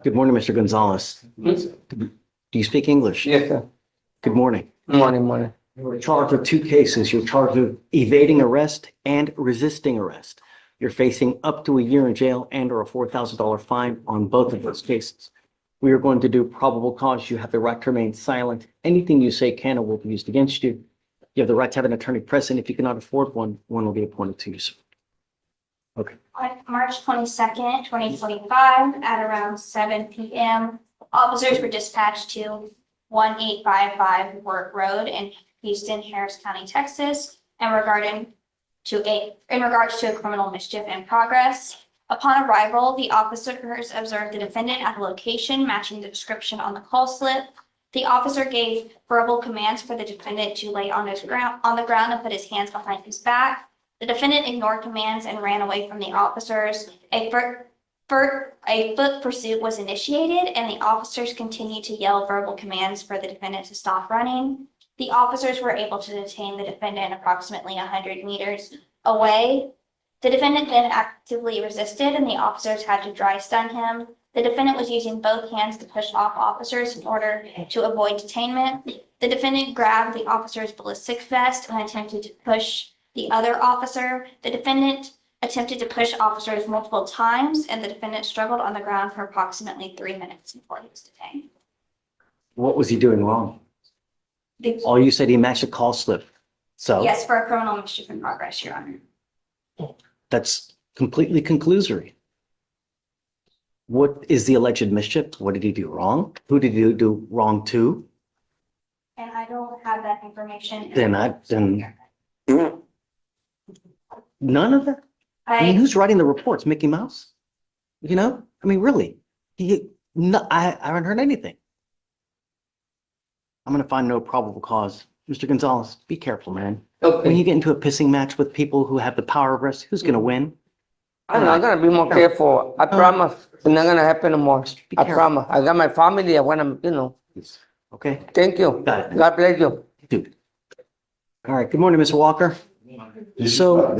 Good morning, Mr. Gonzalez. Do you speak English? Yes, sir. Good morning. Morning. You're charged with two cases. You're charged with evading arrest and resisting arrest. You're facing up to a year in jail and or a $4,000 fine on both of those cases. We are going to do probable cause. You have the right to remain silent. Anything you say can or will be used against you. You have the right to have an attorney present. If you cannot afford one, one will be appointed to you, sir. Okay. On March 22nd, 2025, at around 7 p.m., officers were dispatched to 1855 Work Road in Houston, Harris County, Texas, in regards to a criminal mischief in progress. Upon arrival, the officers observed the defendant at a location matching the description on the call slip. The officer gave verbal commands for the defendant to lay on the ground and put his hands behind his back. The defendant ignored commands and ran away from the officers. A foot pursuit was initiated, and the officers continued to yell verbal commands for the defendant to stop running. The officers were able to detain the defendant approximately 100 meters away. The defendant then actively resisted, and the officers had to dry stun him. The defendant was using both hands to push off officers in order to avoid detainment. The defendant grabbed the officer's ballistic vest and attempted to push the other officer. The defendant attempted to push officers multiple times, and the defendant struggled on the ground for approximately 3 minutes before he was detained. What was he doing wrong? All you said he matched a call slip. So Yes, for a criminal mischief in progress, Your Honor. that's completely conclusory. What is the alleged mischief? What did he do wrong? Who did he do wrong to? And I don't have that information. Then none of that? I mean, who's writing the reports? Mickey Mouse? You know? I mean, really? I haven't heard anything. I'm going to find no probable cause. Mr. Gonzalez, be careful, man. Okay. When you get into a pissing match with people who have the power of arrest, who's going to win? I'm gonna be more careful. I promise it's not gonna happen anymore. Be I careful. promise. I got my family. I want to, Okay? Thank you. Got it. God bless you. Dude. All right. Good morning, Mr. Walker. So,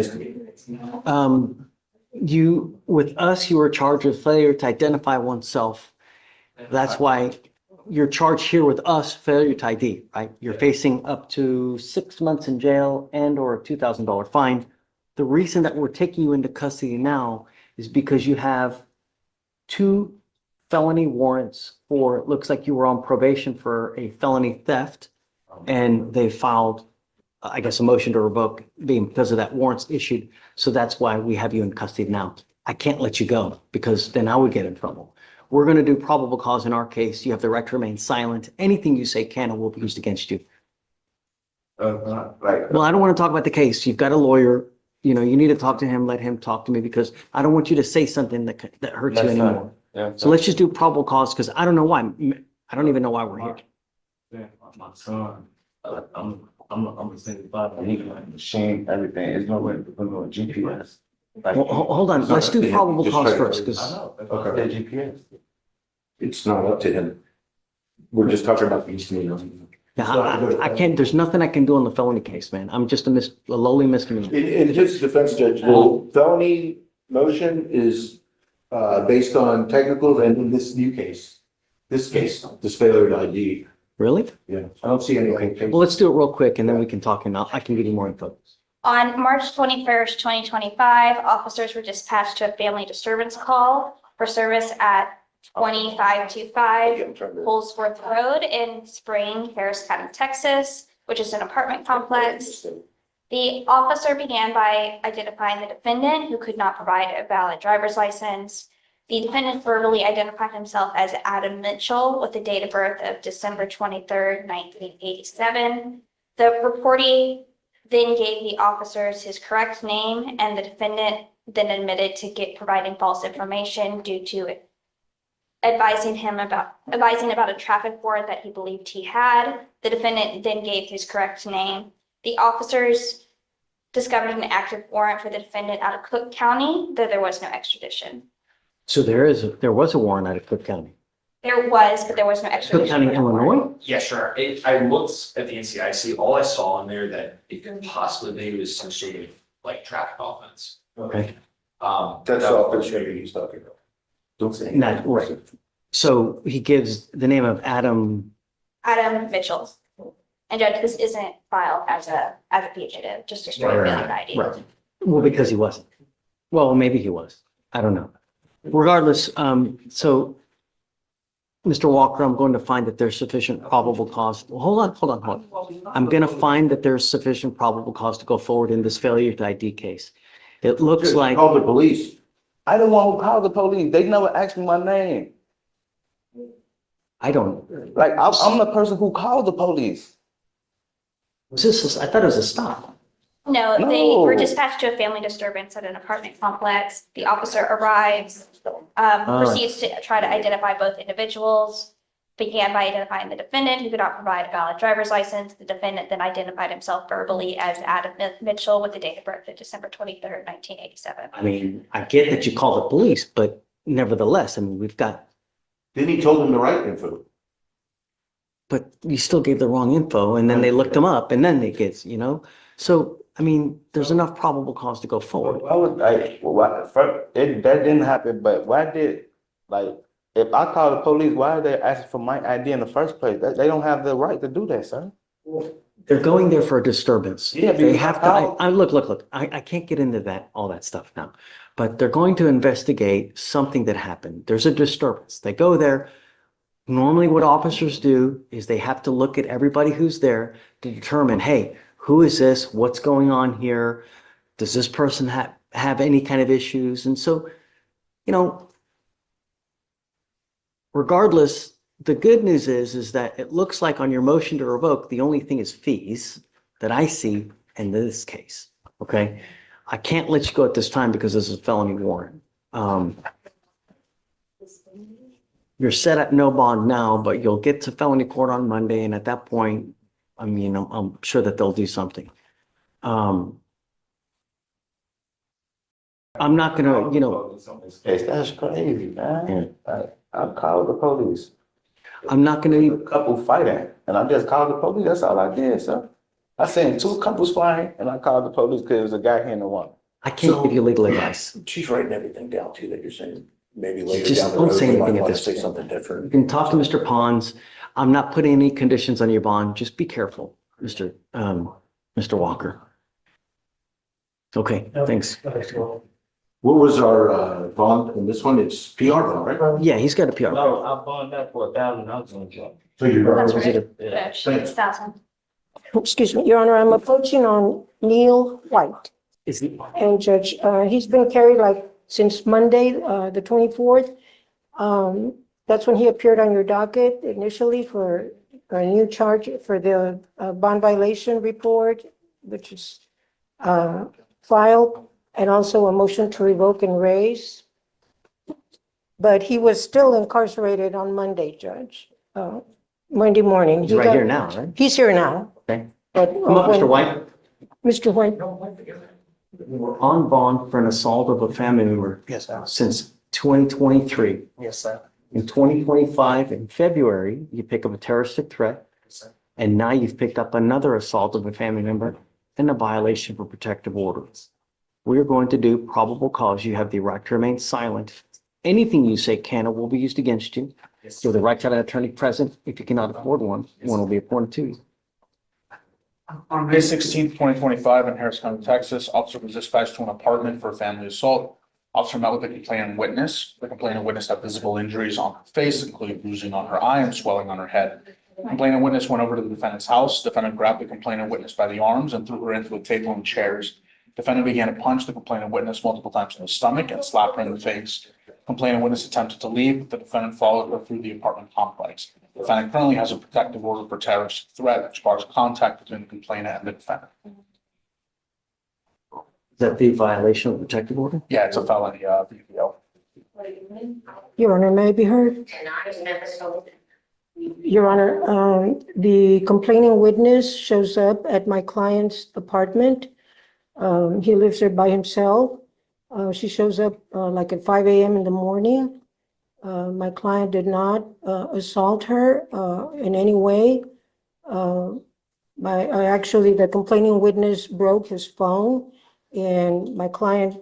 with us, you were charged with failure to identify oneself. That's why you're charged here with us, failure to ID, right? You're facing up to 6 months in jail and or a $2,000 fine. The reason that we're taking you into custody now is because you have 2 felony warrants for, it looks like you were on probation for a felony theft, and they filed, I guess, a motion to revoke because of that warrants issued. So that's why we have you in custody now. I can't let you go because then I would get in trouble. We're going to do probable cause in our case. You have the right to remain silent. Anything you say can or will be used against you. Well, I don't want to talk about the case. You've got a lawyer. You know, you need to talk to him, let him talk to me, because I don't want you to say something that hurts you anymore. Yeah, So let's just do probable cause, because I don't know why. I don't even know why we're here. yeah, my son, I'm a single father, and he can machine everything. There's no way to put on GPS. Like, Well, hold on. Let's do probable Just cause try to- first, I because know, that's why I said GPS. It's not up to him. We're just talking about these meetings. I can't, there's nothing I can do on the felony case, man. I'm just a lowly misdemeanor. In his defense, Judge, the felony motion is based on technicals, and in this new case, this failure to ID. Really? Yeah, I don't see anything. Well, let's do it real quick and then we can talk and I can give you more info. On March 21st, 2025, officers were dispatched to a family disturbance call for service at 2525 Holsworth Road in Spring, Harris County, Texas, which is an apartment complex. The officer began by identifying the defendant, who could not provide a valid driver's license. The defendant verbally identified himself as Adam Mitchell with a date of birth of December 23rd, 1987. The reportee then gave the officers his correct name, and the defendant then admitted to providing false information due to advising about a traffic warrant that he believed he had. The defendant then gave his correct name. The officers discovered an active warrant for the defendant out of Cook County, though there was no extradition. So there was a warrant out of Cook County. There was, but there was no extradition. Cook County, Illinois? Yeah, sure. I looked at the NCIC. All I saw in there that it could possibly be was some sort of like traffic offense. Okay. That's all the trigger he's talking about. Don't say. Not right. So he gives the name of Adam. Adam Mitchell. And Judge, this isn't filed as a fugitive, just a straight failure to ID. Right. Well, because he wasn't. Well, maybe he was. I don't know. Regardless, so Mr. Walker, I'm going to find that there's sufficient probable cause. Well, hold on. I'm going to find that there's sufficient probable cause to go forward in this failure to ID case. It looks Just like, call the police. I don't want to call the police. They never asked me my name. I don't, Like, I'm the person who called the police. I thought it was a stop. No, they No. were dispatched to a family disturbance at an apartment complex. The officer arrives, proceeds to try to identify both individuals, began by identifying the defendant who could not provide a valid driver's license. The defendant then identified himself verbally as Adam Mitchell with the date of birth of December 23rd, 1987. I mean, I get that you call the police, but nevertheless, I mean, we've got, Then he told them the right info. but you still gave the wrong info and then they looked them up and then they get, you know? So, I mean, there's enough probable cause to go forward. Why would I, why, first, that didn't happen, but why did, like, if I call the police, why are they asking for my ID in the first place? They don't have the right to do that, sir. They're going there for a disturbance. Yeah, They because have to, look, I can't get into that, all that stuff now. But they're going to investigate something that happened. There's a disturbance. They go there. Normally what officers do is they have to look at everybody who's there to determine, hey, who is this? What's going on here? Does this person have any kind of issues? And so, you know, regardless, the good news is that it looks like on your motion to revoke, the only thing is fees that I see in this case. Okay. I can't let you go at this time because this is a felony warrant. You're set at no bond now, but you'll get to felony court on Monday. And at that point, I mean, I'm sure that they'll do something. I'm not gonna, you know, Yes, that's crazy, man. Like, I called the police. I'm not gonna, A couple fighting, and I just called the police. That's all I did, sir. I seen two couples fighting, and I called the police because it was a guy hitting a woman. I can't give you legal advice. She's writing everything down too that you're saying. Maybe later Just down the don't road, say we might anything at want to this say point. something You different. can talk to Mr. Pons. I'm not putting any conditions on your bond. Just be careful, Mr. Walker. Okay, thanks. What was our bond on this one? It's PR bond, right? Yeah, he's got a PR. No, I bought that for $1,000. So you're. That's Was right. it Judge, Thanks. 6,000. Excuse me, Your Honor, I'm approaching on Neil White. Is it, And Judge, he's been carried like since Monday, the 24th. That's when he appeared on your docket initially for a new charge for the bond violation report, which is filed, and also a motion to revoke and raise. But he was still incarcerated on Monday, Judge, Monday morning. he's right here now, right? He's here now. Okay. But Come up, Mr. White. Mr. White. We're on bond for an assault of a family member. Yes, sir. Since 2023. Yes, sir. In 2025, in February, you pick up a terroristic threat. Yes, sir. And now you've picked up another assault of a family member and a violation for protective orders. We're going to do probable cause. You have the right to remain silent. Anything you say can or will be used against you. Yes, You have the right to have an attorney present. If you cannot afford one, one will be appointed to you. On May 16th, 2025, in Harris County, Texas, officer was dispatched to an apartment for a family assault. Officer met with the complaining witness. The complaining witness had visible injuries on her face, including bruising on her eye and swelling on her head. Complaining witness went over to the defendant's house. Defendant grabbed the complaining witness by the arms and threw her into a table and chairs. Defendant began to punch the complaining witness multiple times in the stomach and slap her in the face. Complaining witness attempted to leave, but the defendant followed her through the apartment complex. The defendant currently has a protective order for terrorist threat, which bars contact between the complainant and the defendant. Is that the violation of protective order? Yeah, it's a felony, VPO. Your Honor, may I be heard? Your Honor, the complaining witness shows up at my client's apartment. He lives there by himself. She shows up like at 5 a.m. in the morning. My client did not assault her in any way. Actually, the complaining witness broke his phone, and my client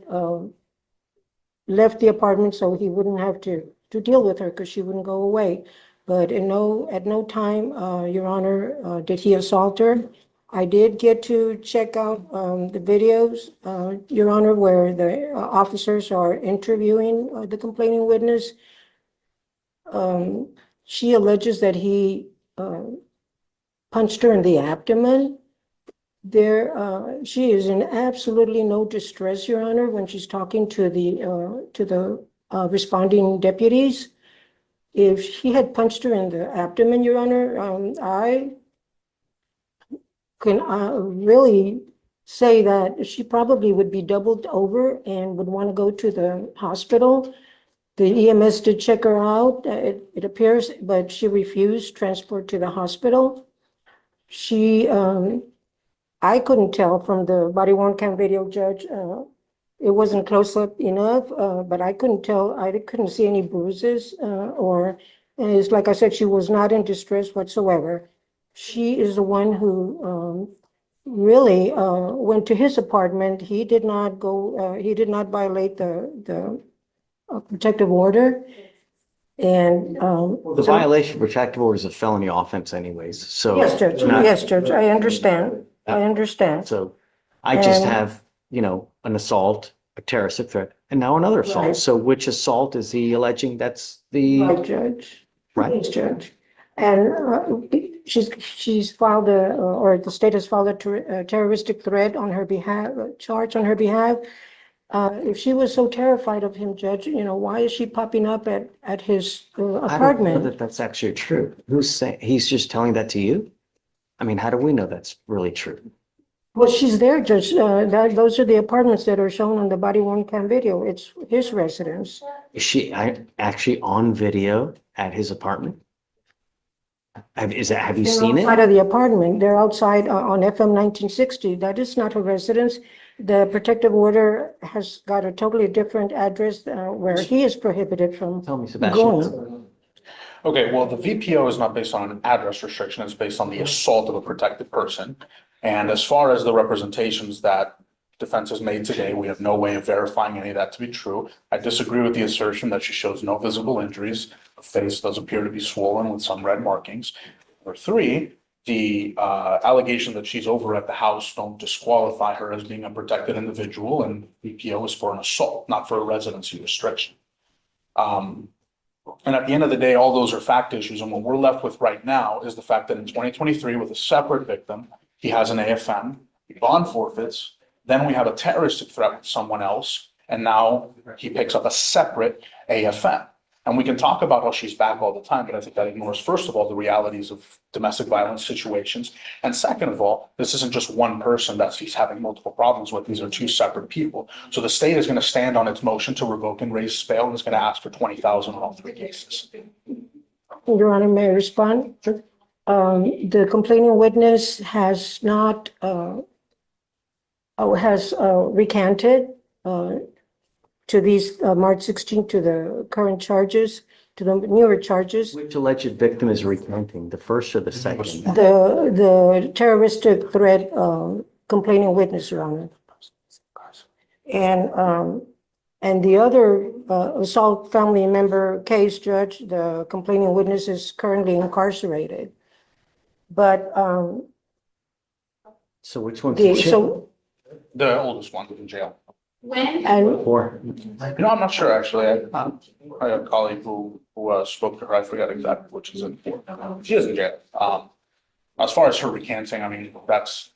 left the apartment so he wouldn't have to deal with her because she wouldn't go away. But at no time, Your Honor, did he assault her. I did get to check out the videos, Your Honor, where the officers are interviewing the complaining witness. She alleges that he punched her in the abdomen. She is in absolutely no distress, Your Honor, when she's talking to the responding deputies. If he had punched her in the abdomen, Your Honor, I can really say that she probably would be doubled over and would want to go to the hospital. The EMS did check her out, it appears, but she refused transport to the hospital. I couldn't tell from the body worn cam video, Judge. It wasn't close up enough, but I couldn't tell. I couldn't see any bruises it's like I said, she was not in distress whatsoever. She is the one who really went to his apartment. He did not violate the protective order. And The violation of protective order is a felony offense anyways, so. yes, Judge. not- Yes, Judge. I understand. I understand. So I just And- have, an assault, a terroristic threat, and now another assault. Right. So which assault is he alleging that's Right, the, Judge. right? Yes, Judge. And she's filed or the state has filed a terroristic threat on her behalf, a charge on her behalf. If she was so terrified of him, Judge, why is she popping up at his I don't know apartment? that that's actually true. Who's saying, he's just telling that to you? I mean, how do we know that's really true? Well, she's there, Judge. Those are the apartments that are shown on the body worn cam video. It's his residence. Is she actually on video at his apartment? Have you seen Outside it? of the apartment, they're outside on FM 1960. That is not her residence. The protective order has got a totally different address where he is prohibited from Tell me, Sebastian. going. Okay, well, the VPO is not based on an address restriction, it's based on the assault of a protected person. And as far as the representations that defense has made today, we have no way of verifying any of that to be true. I disagree with the assertion that she shows no visible injuries. Her face does appear to be swollen with some red markings. Number three, the allegation that she's over at the house don't disqualify her as being a protected individual, and VPO is for an assault, not for a residency restriction. And at the end of the day, all those are fact issues. And what we're left with right now is the fact that in 2023, with a separate victim, he has an AFM, bond forfeits, then we have a terroristic threat with someone else, and now he picks up a separate AFM. And we can talk about how she's back all the time, but I think that ignores, first of all, the realities of domestic violence situations. And second of all, this isn't just one person that he's having multiple problems with. These are two separate people. So the state is going to stand on its motion to revoke and raise bail and is going to ask for $20,000 on all three cases. Your Honor, may I respond? The complaining witness has not, has recanted to these March 16th, to the current charges, to the newer charges. Which alleged victim is recanting, the first or the second? The terroristic threat complaining witness, Your Honor. And the other assault family member case, Judge, the complaining witness is currently incarcerated. But So which one's the so, The oldest one is in jail. When? and Or I'm not sure, actually. I had a colleague who spoke to her. I forget exactly which is in. She is in jail. As far as her recanting, I mean, that's,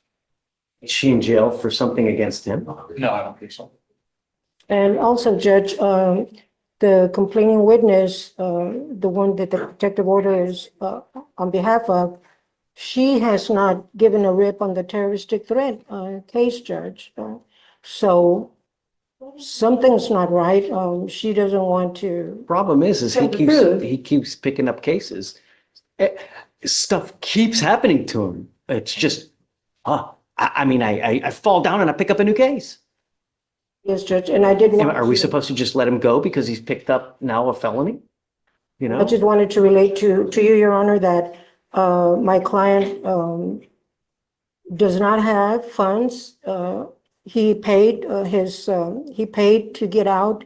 is she in jail for something against him? no, I don't think so. And also, Judge, the complaining witness, the one that the protective order is on behalf of, she has not given a rip on the terroristic threat case, Judge. So something's not right. She doesn't want to. Problem is Tell the truth. he keeps picking up cases. Stuff keeps happening to him. It's just, I fall down and I pick up a new case. Yes, Judge, and I did want Are we to- supposed to just let him go because he's picked up now a felony? You I know, just wanted to relate to you, Your Honor, that my client does not have funds. He paid to get out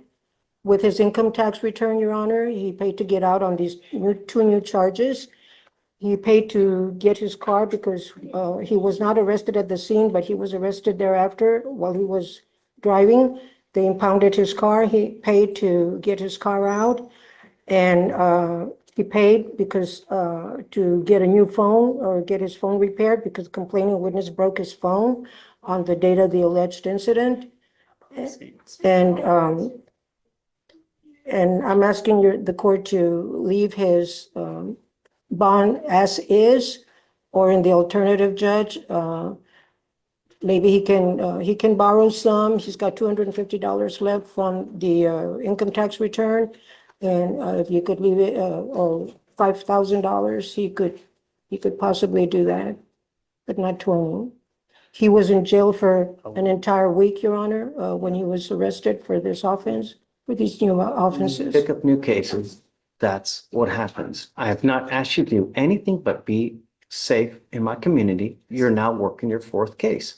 with his income tax return, Your Honor. He paid to get out on these two new charges. He paid to get his car because he was not arrested at the scene, but he was arrested thereafter while he was driving. They impounded his car. He paid to get his car out. And he paid because to get a new phone or get his phone repaired because complaining witness broke his phone on the date of the alleged incident. And I'm asking the court to leave his bond as is, or in the alternative, Judge, maybe he can borrow some. He's got $250 left from the income tax return. And if you could leave it, or $5,000, he could possibly do that, but not 20. He was in jail for an entire week, Your Honor, when he was arrested for this offense, for these new offenses. Pick up new cases. That's what happens. I have not asked you to do anything but be safe in my community. You're now working your fourth case.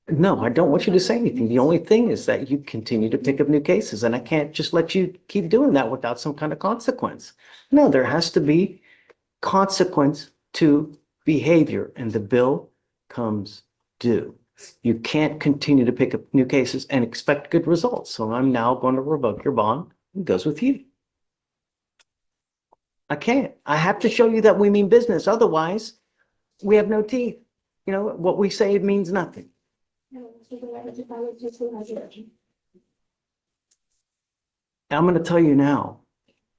No, I don't want you to say anything. The only thing is that you continue to pick up new cases, and I can't just let you keep doing that without some kind of consequence. No, there has to be consequence to behavior, and the bill comes due. You can't continue to pick up new cases and expect good results. So I'm now going to revoke your bond. It goes with you. I can't. I have to show you that we mean business. Otherwise, we have no teeth. You know, what we say means nothing. I'm going to tell you now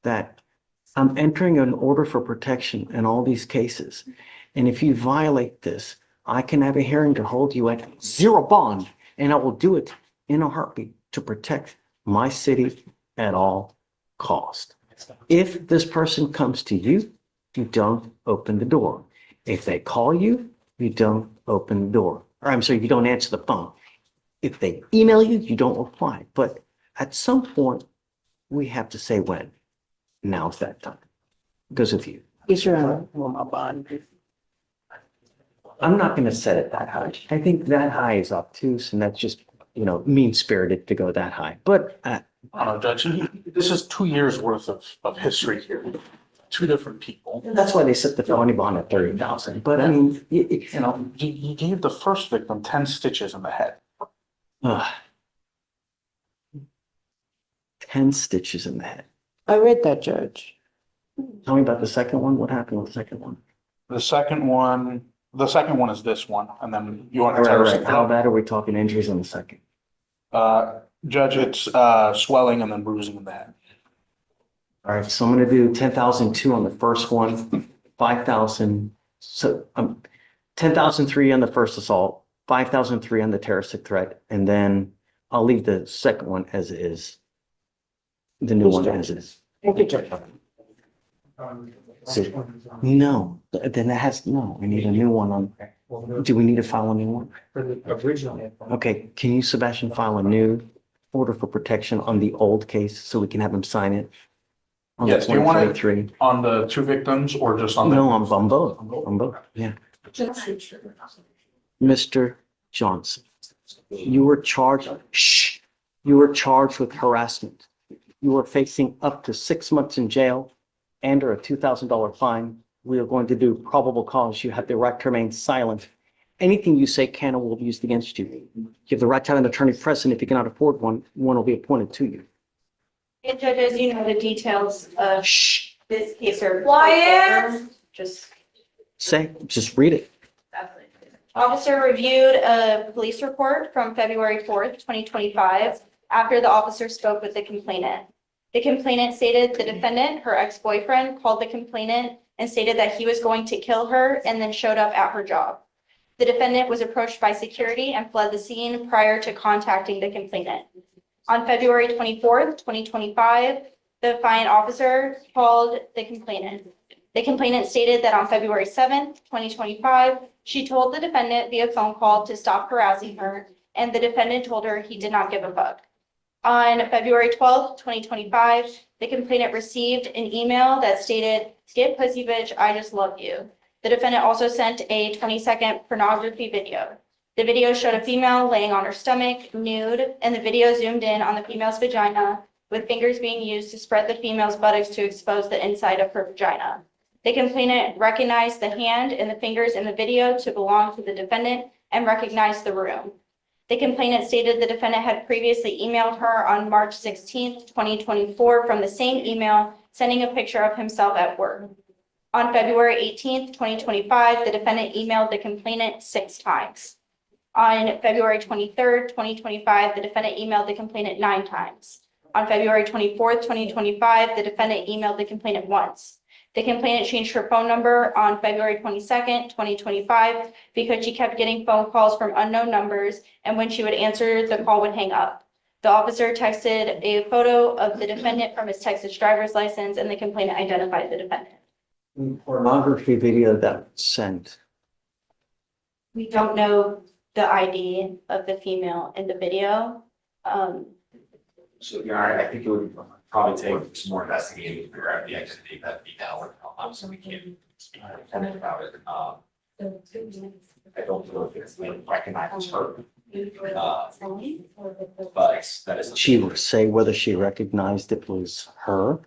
that I'm entering an order for protection in all these cases. And if you violate this, I can have a hearing to hold you at zero bond, and I will do it in a heartbeat to protect my city at all cost. If this person comes to you, you don't open the door. If they call you, you don't open the door. Or I'm sorry, you don't answer the phone. If they email you, you don't reply. But at some point, we have to say when. Now's that time. It goes with you. Yes, Your Honor. I'm not going to set it that high. I think that high is obtuse, and that's just, mean-spirited to go that high. But Judge, this is 2 years worth of history here. Two different people. that's why they set the felony bond at 30,000. But I mean, He gave the first victim 10 stitches in the head. 10 stitches in the head. I read that, Judge. Tell me about the second one. What happened with the second one? The second one is this one, and then you want to Right. How bad are we talking injuries on the second? Judge, it's swelling and then bruising in the head. All right, so I'm going to do 10,002 on the first one, 5,000, so 10,003 on the first assault, 5,003 on the terroristic threat, and then I'll leave the second one as is. The new one as is. Thank you, Judge. So, no, then that has, no, I need a new one on, do we need to file a new one? For the original. Okay, can you, Sebastian, file a new order for protection on the old case so we can have him sign it? On the Yes, do you want it 2023? on the two victims or just on the? No, on both, yeah. Mr. Johnson, you were charged with harassment. You are facing up to 6 months in jail and or a $2,000 fine. We are going to do probable cause. You have the right to remain silent. Anything you say can or will be used against you. You have the right to have an attorney present. If you cannot afford one, one will be appointed to you. And judges, you know the details of this case are. Quiet. Just. Just read it. Officer reviewed a police report from February 4th, 2025, after the officer spoke with the complainant. The complainant stated the defendant, her ex-boyfriend, called the complainant and stated that he was going to kill her and then showed up at her job. The defendant was approached by security and fled the scene prior to contacting the complainant. On February 24th, 2025, the defiant officer called the complainant. The complainant stated that on February 7th, 2025, she told the defendant via phone call to stop harassing her, and the defendant told her he did not give a fuck. On February 12th, 2025, the complainant received an email that stated, "Skip pussy bitch, I just love you." The defendant also sent a 20-second pornography video. The video showed a female laying on her stomach, nude, and the video zoomed in on the female's vagina with fingers being used to spread the female's buttocks to expose the inside of her vagina. The complainant recognized the hand and the fingers in the video to belong to the defendant and recognized the room. The complainant stated the defendant had previously emailed her on March 16th, 2024 from the same email, sending a picture of himself at work. On February 18th, 2025, the defendant emailed the complainant 6 times. On February 23rd, 2025, the defendant emailed the complainant 9 times. On February 24th, 2025, the defendant emailed the complainant once. The complainant changed her phone number on February 22nd, 2025, because she kept getting phone calls from unknown numbers, and when she would answer, the call would hang up. The officer texted a photo of the defendant from his Texas driver's license, and the complainant identified the defendant. Pornography video that was sent. We don't know the ID of the female in the video. So, Your Honor, I think it would probably take some more investigating to figure out the identity of that female. So we can't speak about it. I don't know if it's recognized her. But that is. She would say whether she recognized it was her.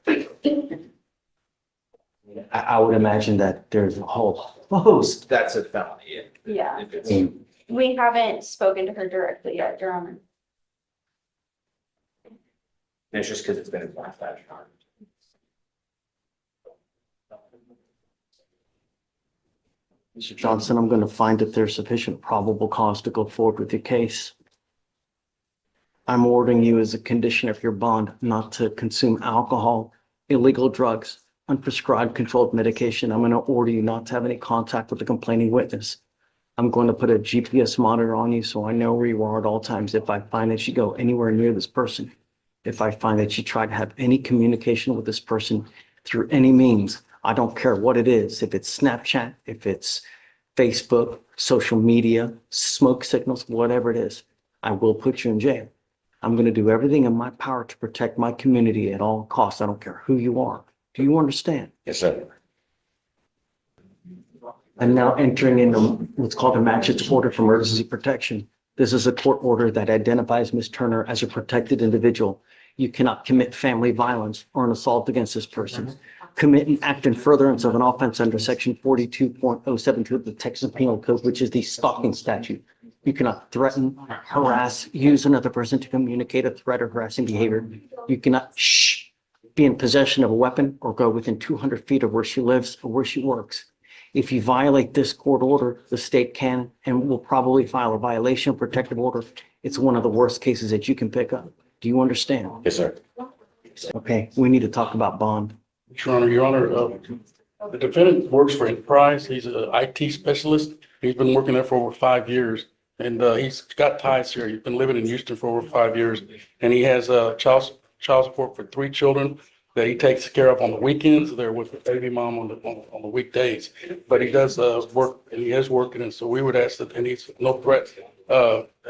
I would imagine that there's a whole host. That's a felony. Yeah, If it's. we haven't spoken to her directly yet, Your Honor. It's just because it's been enforced that time. Mr. Johnson, I'm going to find that there's sufficient probable cause to go forward with your case. I'm ordering you as a condition of your bond not to consume alcohol, illegal drugs, unprescribed controlled medication. I'm going to order you not to have any contact with the complaining witness. I'm going to put a GPS monitor on you so I know where you are at all times. If I find that you go anywhere near this person, if I find that you try to have any communication with this person through any means, I don't care what it is, if it's Snapchat, if it's Facebook, social media, smoke signals, whatever it is, I will put you in jail. I'm going to do everything in my power to protect my community at all costs. I don't care who you are. Do you understand? Yes, sir. I'm now entering into what's called a magistrate's order for emergency protection. This is a court order that identifies Ms. Turner as a protected individual. You cannot commit family violence or an assault against this person. Commit an act in furtherance of an offense under section 42.072 of the Texas Penal Code, which is the stalking statute. You cannot threaten, harass, use another person to communicate a threat or harassing behavior. You cannot be in possession of a weapon or go within 200 feet of where she lives or where she works. If you violate this court order, the state can and will probably file a violation of protective order. It's one of the worst cases that you can pick up. Do you understand? Yes, sir. Okay, we need to talk about bond. Your Honor, the defendant works for Enterprise. He's an IT specialist. He's been working there for over 5 years. And he's got ties here. He's been living in Houston for over 5 years. And he has child support for 3 children that he takes care of on the weekends. They're with the baby mom on the weekdays. But he does work, and he is working. And so we would ask that, and he's no threat.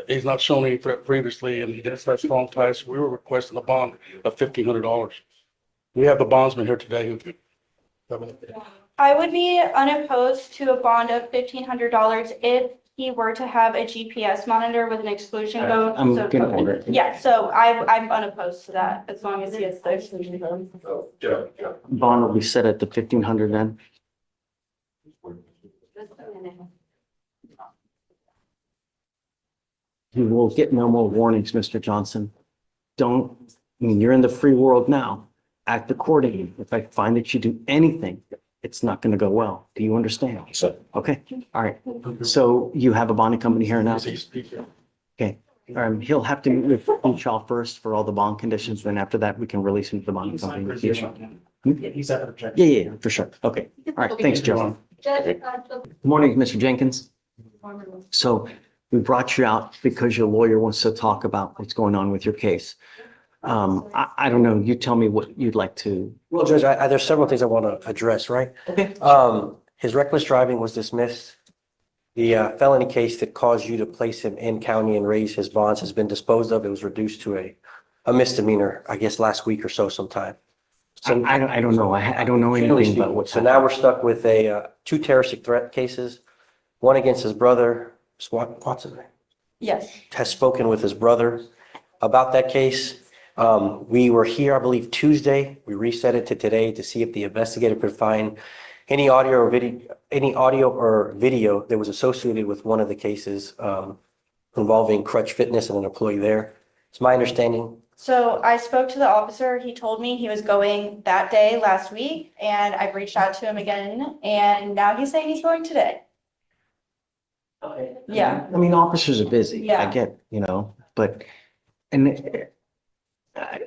He's not shown any threat previously, and he does have strong ties. We were requesting a bond of $1,500. We have the bondsman here today who could. I would be unopposed to a bond of $1,500 if he were to have a GPS monitor with an exclusion code. I'm So- gonna order it. Yeah, so I'm unopposed to that as long as he has the exclusion code. Joe. Bond will be set at the 1,500 then. You will get no more warnings, Mr. Johnson. You're in the free world now. Act accordingly. If I find that you do anything, it's not going to go well. Do you understand? Sir. Okay, all right. So you have a bonding company here now? Okay, he'll have to meet with Shaw first for all the bond conditions. Then after that, we can release him to the bonding company. Yeah, for sure. Okay, all right, thanks, Joe. Good morning, Mr. Jenkins. So we brought you out because your lawyer wants to talk about what's going on with your case. I don't know, you tell me what you'd like to. Well, Judge, there's several things I want to address, right? Okay. His reckless driving was dismissed. The felony case that caused you to place him in county and raise his bonds has been disposed of. It was reduced to a misdemeanor, I guess, last week or so sometime. So I don't know. I don't know anything about what's. So now we're stuck with 2 terroristic threat cases, one against his brother, Watson. Yes. Has spoken with his brother about that case. We were here, I believe, Tuesday. We reset it to today to see if the investigator could find any audio or video that was associated with one of the cases involving Crutch Fitness and an employee there. It's my understanding. So I spoke to the officer. He told me he was going that day last week, and I've reached out to him again, and now he's saying he's going today. Okay. Yeah. I mean, officers are busy. I Yeah. get, but, and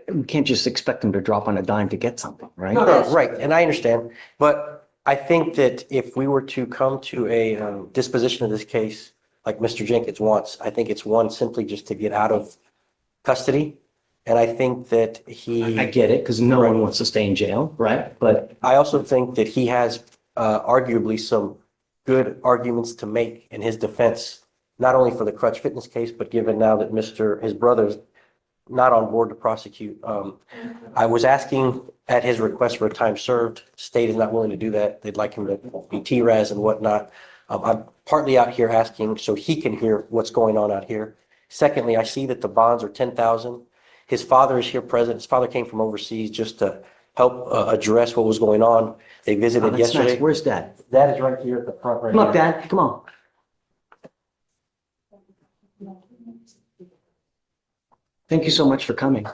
we can't just expect them to drop on a dime to get something, right? No, right, and I understand, but I think that if we were to come to a disposition of this case, like Mr. Jenkins wants, I think it's one simply just to get out of custody. And I think that I get it, because no one wants to stay in jail, right? But I also think that he has arguably some good arguments to make in his defense, not only for the Crutch Fitness case, but given now that his brother's not on board to prosecute. I was asking at his request for a time served. State is not willing to do that. They'd like him to be TRAS and whatnot. I'm partly out here asking so he can hear what's going on out here. Secondly, I see that the bonds are 10,000. His father is here present. His father came from overseas just to help address what was going on. They visited that's yesterday. nice. Where's Dad? Dad is right here at the front right Come up, here. Dad, come on. Thank you so much for coming.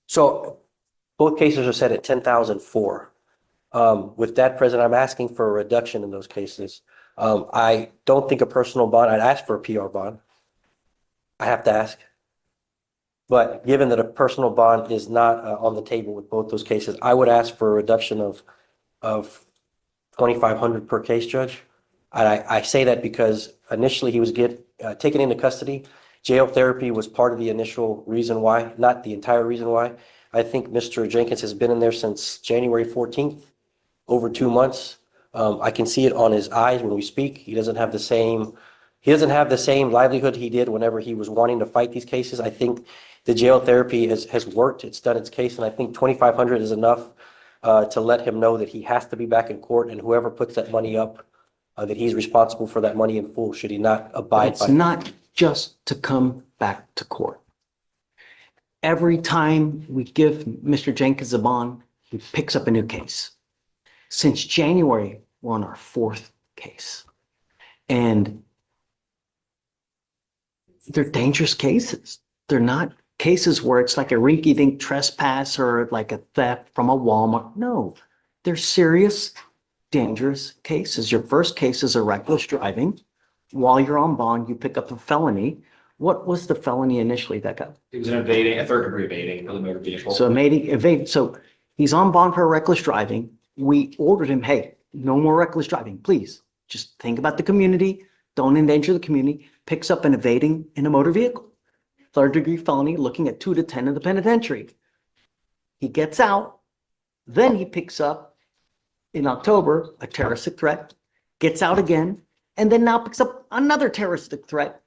So both cases are set at 10,004. With that present, I'm asking for a reduction in those cases. I don't think a personal bond, I'd ask for a PR bond. I have to ask. But given that a personal bond is not on the table with both those cases, I would ask for a reduction of 2,500 per case, Judge. And I say that because initially he was taken into custody. Jail therapy was part of the initial reason why, not the entire reason why. I think Mr. Jenkins has been in there since January 14th, over 2 months. I can see it on his eyes when we speak. He doesn't have the same livelihood he did whenever he was wanting to fight these cases. I think the jail therapy has worked. It's done its case. And I think 2,500 is enough to let him know that he has to be back in court, and whoever puts that money up, that he's responsible for that money in full, should he not But abide it's by. not just to come back to court. Every time we give Mr. Jenkins a bond, he picks up a new case. Since January, we're on our 4th case. And they're dangerous cases. They're not cases where it's like a rinky-dink trespass or like a theft from a Walmart. No, they're serious, dangerous cases. Your first case is a reckless driving. While you're on bond, you pick up a felony. What was the felony initially that got? It was a third degree evading of the motor vehicle. So evade. So he's on bond for reckless driving. We ordered him, hey, no more reckless driving, please. Just think about the community. Don't endanger the community. Picks up an evading in a motor vehicle. Third degree felony, looking at 2 to 10 in the penitentiary. He gets out. Then he picks up in October a terroristic threat, gets out again, and then now picks up another terroristic threat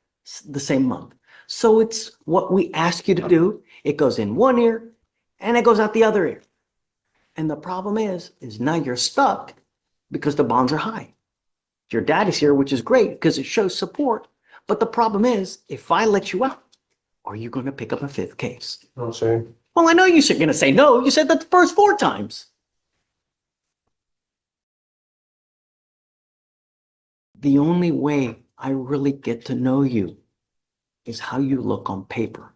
the same month. So it's what we ask you to do. It goes in one ear and it goes out the other ear. And the problem is now you're stuck because the bonds are high. Your dad is here, which is great because it shows support. But the problem is, if I let you out, are you going to pick up a 5th case? No, sir. Well, I know you're going to say no. You said that the first 4 times. The only way I really get to know you is how you look on paper,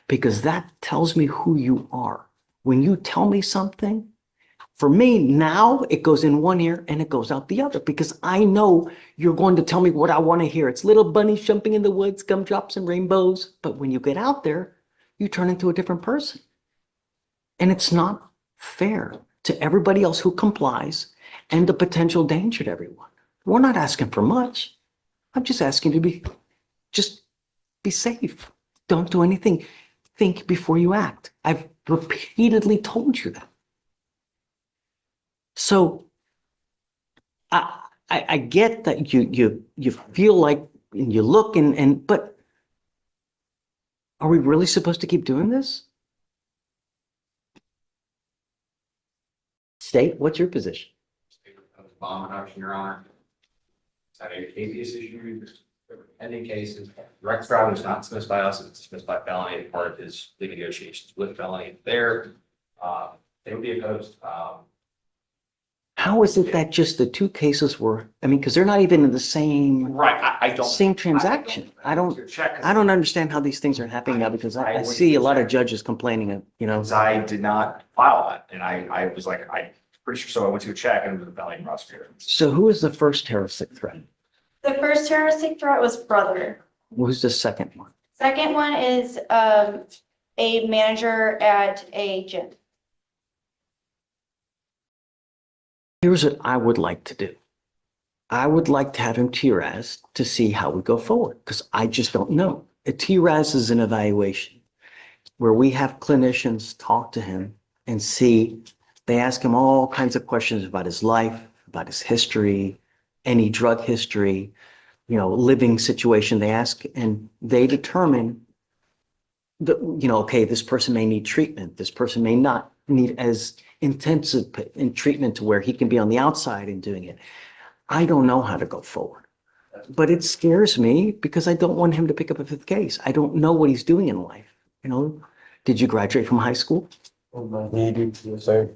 because that tells me who you are. When you tell me something, for me now, it goes in one ear and it goes out the other, because I know you're going to tell me what I want to hear. It's little bunnies jumping in the woods, gumdrops and rainbows. But when you get out there, you turn into a different person. And it's not fair to everybody else who complies and the potential danger to everyone. We're not asking for much. I'm just asking you to be safe. Don't do anything. Think before you act. I've repeatedly told you that. So I get that you feel like, and you look but are we really supposed to keep doing this? State, what's your position? Bond reduction, Your Honor. Had a habeas issue, pending cases. Reckless driving was not dismissed by us, it was dismissed by felony, part of his plea negotiations with felony there. They would be opposed. How is it that just the two cases were, I mean, because they're not even in the same, Right, I don't. same transaction. I don't understand how these things are happening now because I see a lot of judges complaining of, you know. Because I did not file that, and I was like, I'm pretty sure, so I went to check and it was a felony prosecutor. So who is the first terroristic threat? The first terroristic threat was brother. Who's the second one? Second one is a manager at a gym. Here's what I would like to do. I would like to have him TRAS to see how we go forward, because I just don't know. A TRAS is an evaluation where we have clinicians talk to him and see, they ask him all kinds of questions about his life, about his history, any drug history, you know, living situation they ask, and they determine that, you know, okay, this person may need treatment. This person may not need as intensive in treatment to where he can be on the outside and doing it. I don't know how to go forward, but it scares me because I don't want him to pick up a fifth case. I don't know what he's doing in life. You know, did you graduate from high school? Yes, sir.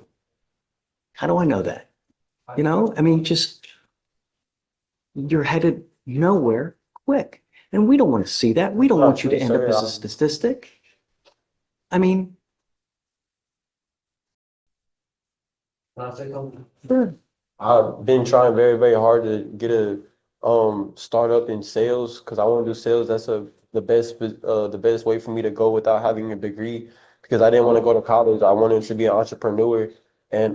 How do I know that? You know, I mean, just you're headed nowhere quick. And we don't want to see that. We don't want you to end up as a statistic. I mean, sure. I've been trying very, very hard to get a startup in sales because I want to do sales. That's the best way for me to go without having a degree because I didn't want to go to college. I wanted to be an entrepreneur. And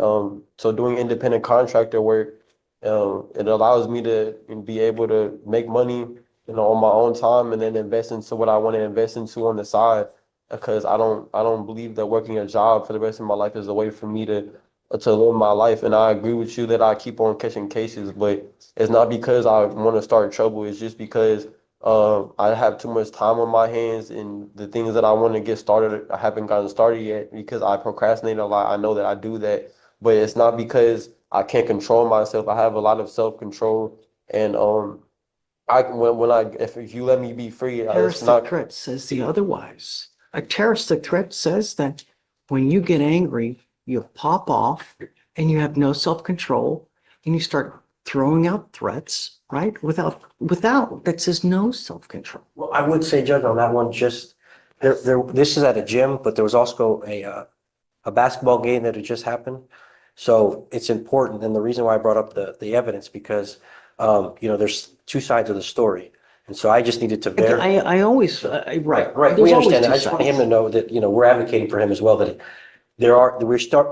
so doing independent contractor work, it allows me to be able to make money, you know, on my own time and then invest into what I want to invest into on the side. Because I don't believe that working a job for the rest of my life is a way for me to live my life. And I agree with you that I keep on catching cases, but it's not because I want to start trouble. It's just because I have too much time on my hands and the things that I want to get started, I haven't gotten started yet because I procrastinate a lot. I know that I do that, but it's not because I can't control myself. I have a lot of self-control and if you let me be free, it's Terroristic not. threat says the otherwise. A terroristic threat says that when you get angry, you pop off and you have no self-control and you start throwing out threats, right? Without, that says no self-control. Well, I would say, Judge, on that one, just this is at a gym, but there was also a basketball game that had just happened. So it's important. And the reason why I brought up the evidence, because, you know, there's two sides of the story. And so I just needed to verify. I always, right. Right. There's We always understand that. two I just want him sides. to know that, you know, we're advocating for him as well, that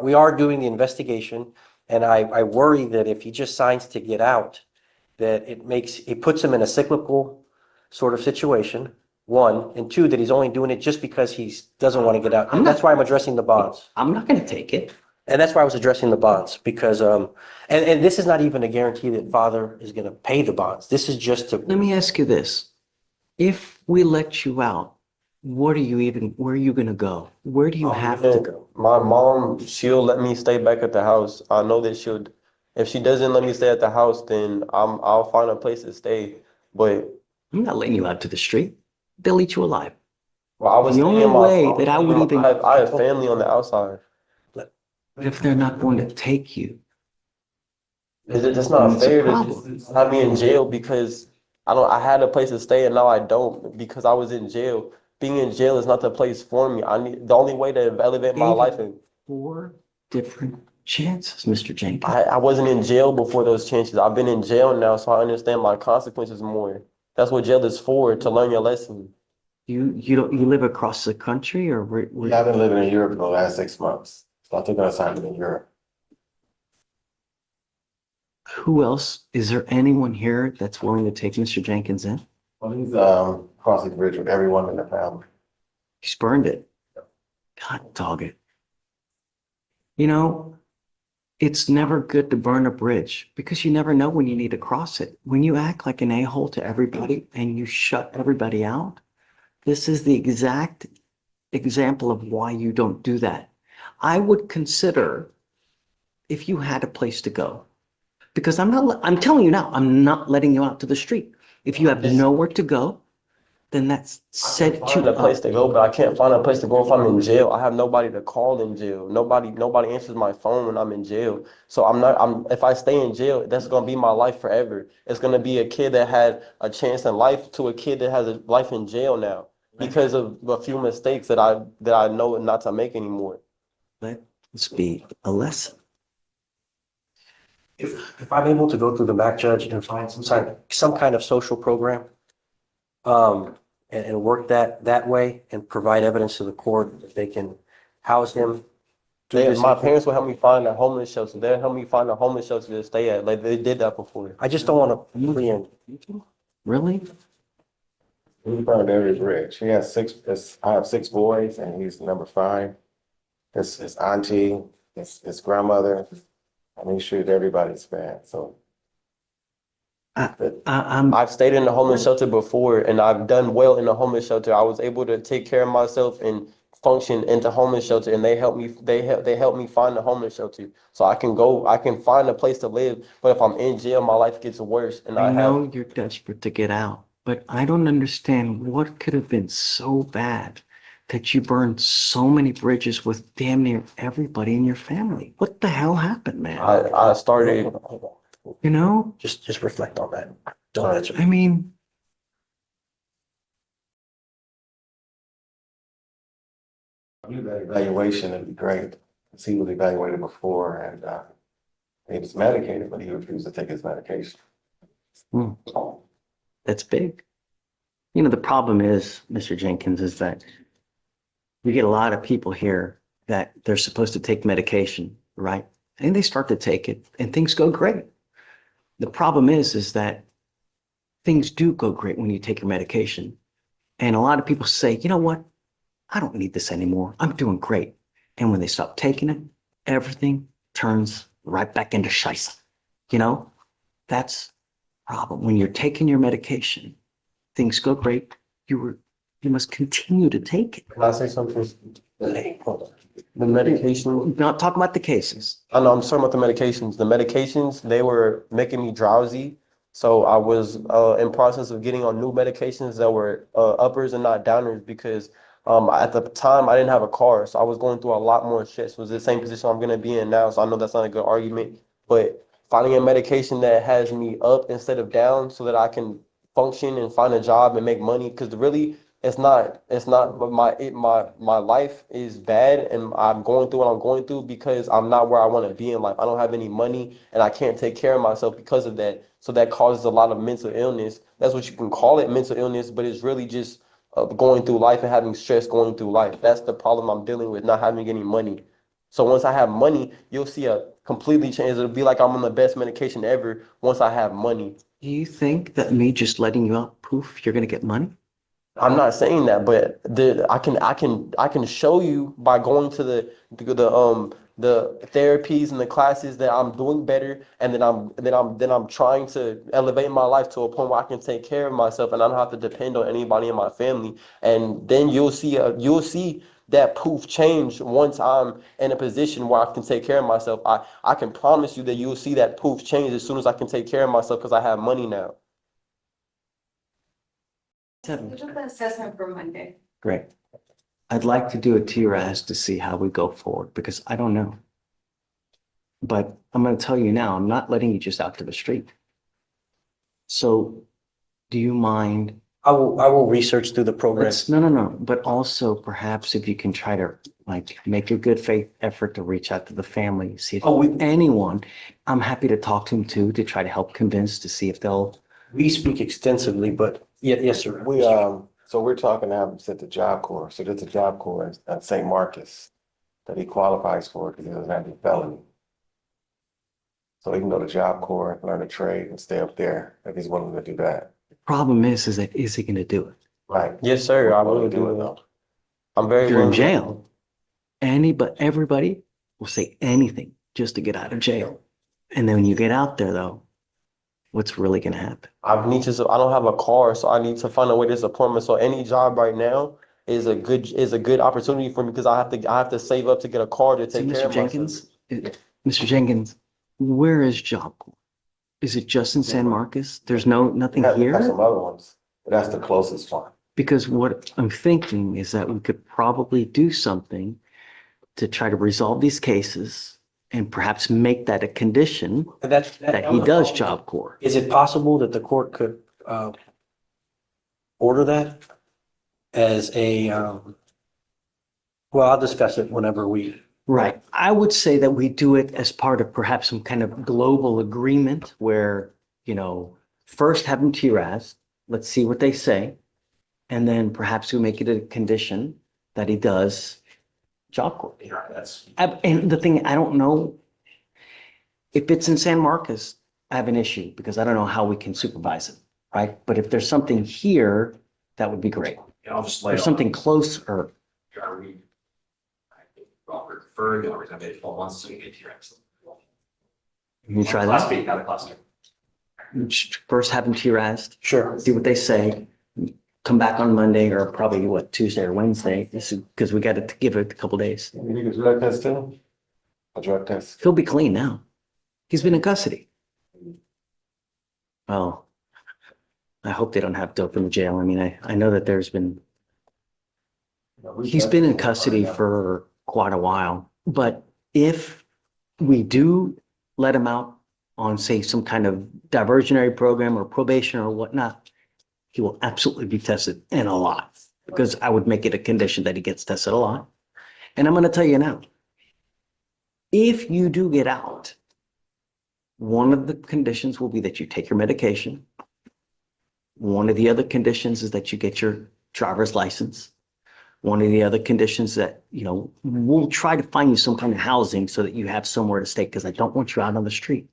we are doing the investigation. And I worry that if he just signs to get out, that it puts him in a cyclical sort of situation, one, and two, that he's only doing it just because he doesn't want to get out. And that's why I'm addressing the bonds. I'm not going to take it. And that's why I was addressing the bonds, because, and this is not even a guarantee that father is going to pay the bonds. This is just to. Let me ask you this. If we let you out, where are you going to go? Where do you have to go? My mom, she'll let me stay back at the house. I know that if she doesn't let me stay at the house, then I'll find a place to stay. But I'm not letting you out to the street. They'll eat you alive. well, I was The only staying way that I would even. I have family on the outside. But if they're not going to take you. That's not It's a fair problem. to have me in jail because I had a place to stay and now I don't because I was in jail. Being in jail is not the place for me. The only way to elevate my life. 4 different chances, Mr. Jenkins. I wasn't in jail before those chances. I've been in jail now, so I understand my consequences more. That's what jail is for, to learn your lesson. You live across the country or where? I've been living in Europe for the last 6 months. So I took an assignment in Europe. Who else? Is there anyone here that's willing to take Mr. Jenkins in? Well, he's crossing the bridge with everyone in the family. He's burned it. God dog it. You know, it's never good to burn a bridge because you never know when you need to cross it. When you act like an a-hole to everybody and you shut everybody out, this is the exact example of why you don't do that. I would consider if you had a place to go, Because I'm telling you now, I'm not letting you out to the street. If you have nowhere to go, then that's set you Find a place up. to go, but I can't find a place to go if I'm in jail. I have nobody to call in jail. Nobody answers my phone when I'm in jail. So if I stay in jail, that's gonna be my life forever. It's gonna be a kid that had a chance in life to a kid that has a life in jail now because of a few mistakes that I know not to make anymore. Let this be a lesson. If I'm able to go through the MAC judge and find some kind of social program, and work that way and provide evidence to the court that they can house him. My parents will help me find a homeless shelter. They'll help me find a homeless shelter to stay at. Like they did that before. I just don't want to preempt. Really? He burned every bridge. He has I have 6 boys and he's number 5. His auntie, his grandmother, and he treated everybody's bad. So I've stayed in the homeless shelter before and I've done well in the homeless shelter. I was able to take care of myself and function into homeless shelter and they helped me find the homeless shelter. So I can find a place to live. But if I'm in jail, my life gets worse. And I know you're desperate to get out, but I don't understand what could have been so bad that you burned so many bridges with damn near everybody in your family. What the hell happened, man? I started. You know? Just reflect on that. Don't answer. I mean, evaluation would be great. Because he was evaluated before and he was medicated, but he refused to take his medication. that's big. You know, the problem is, Mr. Jenkins, is that we get a lot of people here that they're supposed to take medication, right? And they start to take it and things go great. The problem is that things do go great when you take your medication. And a lot of people say, you know what? I don't need this anymore. I'm doing great. And when they stop taking it, everything turns right back into scheisse. You know, that's the problem. When you're taking your medication, things go great. You must continue to take it. Can I say something? Hey, hold on. The medication. We're not talking about the cases. I know I'm talking about the medications. The medications, they were making me drowsy. So I was in process of getting on new medications that were uppers and not downers because at the time I didn't have a car. So I was going through a lot more shit. So it was the same position I'm going to be in now. So I know that's not a good argument. But finding a medication that has me up instead of down so that I can function and find a job and make money. Because really, it's not, but my life is bad and I'm going through what I'm going through because I'm not where I want to be in life. I don't have any money and I can't take care of myself because of that. So that causes a lot of mental illness. That's what you can call it, mental illness, but it's really just going through life and having stress going through life. That's the problem I'm dealing with, not having any money. So once I have money, you'll see a completely change. It'll be like I'm on the best medication ever once I have money. Do you think that me just letting you out, poof, you're going to get money? I'm not saying that, but I can show you by going to the therapies and the classes that I'm doing better, and then I'm trying to elevate my life to a point where I can take care of myself and I don't have to depend on anybody in my family. And then you'll see that poof change once I'm in a position where I can take care of myself. I can promise you that you'll see that poof change as soon as I can take care of myself because I have money now. Schedule the assessment for Monday. Great. I'd like to do a TRAS to see how we go forward because I don't know. But I'm going to tell you now, I'm not letting you just out to the street. So do you mind? I will research through the program. No. But also perhaps if you can try to like make a good faith effort to reach out to the family, see if anyone, I'm happy to talk to them too, to try to help convince to see if they'll. We speak extensively, but yes, sir. So we're talking to have him sit the Job Corps. So there's a Job Corps at St. Marcus that he qualifies for because he doesn't have any felony. So he can go to Job Corps, learn a trade, and stay up there if he's willing to do that. The problem is that is he going to do it? Right. Yes, sir. I will do it though. I'm very. If you're in jail, everybody will say anything just to get out of jail. And then when you get out there, though, what's really going to happen? I don't have a car, so I need to find a way to this appointment. So any job right now is a good opportunity for me because I have to save up to get a car to take care of myself. Mr. Jenkins, where is Job Corps? Is it just in San Marcos? There's nothing Have here? some other ones, but that's the closest one. Because what I'm thinking is that we could probably do something to try to resolve these cases and perhaps make that a condition that he does Job Corps. Is it possible that the court could order that as a, well, I'll discuss it whenever we. Right. I would say that we do it as part of perhaps some kind of global agreement where, first have him TRAS, let's see what they say. And then perhaps we make it a condition that he does Job Corps. Yeah, that's, And the thing, I don't know if it's in San Marcos, I have an issue because I don't know how we can supervise it, right? But if there's something here, that would be great. I'll just lay Or it something on. closer. Are we? Preferred, the only reason I made it 12 months so you get your excellent. You try Class that. B, not a class two. First have them TRASed, Sure. see what they say. Come back on Monday or probably Tuesday or Wednesday, because we got to give it a couple days. You need a drug test too? A drug test? He'll be clean now. He's been in custody. Well, I hope they don't have dope in the jail. I mean, I know that he's been in custody for quite a while, but if we do let him out on, say, some kind of diversionary program or probation or whatnot, he will absolutely be tested, and a lot, because I would make it a condition that he gets tested a lot. And I'm going to tell you now, if you do get out, one of the conditions will be that you take your medication. One of the other conditions is that you get your driver's license. One of the other conditions that, we'll try to find you some kind of housing so that you have somewhere to stay, because I don't want you out on the street.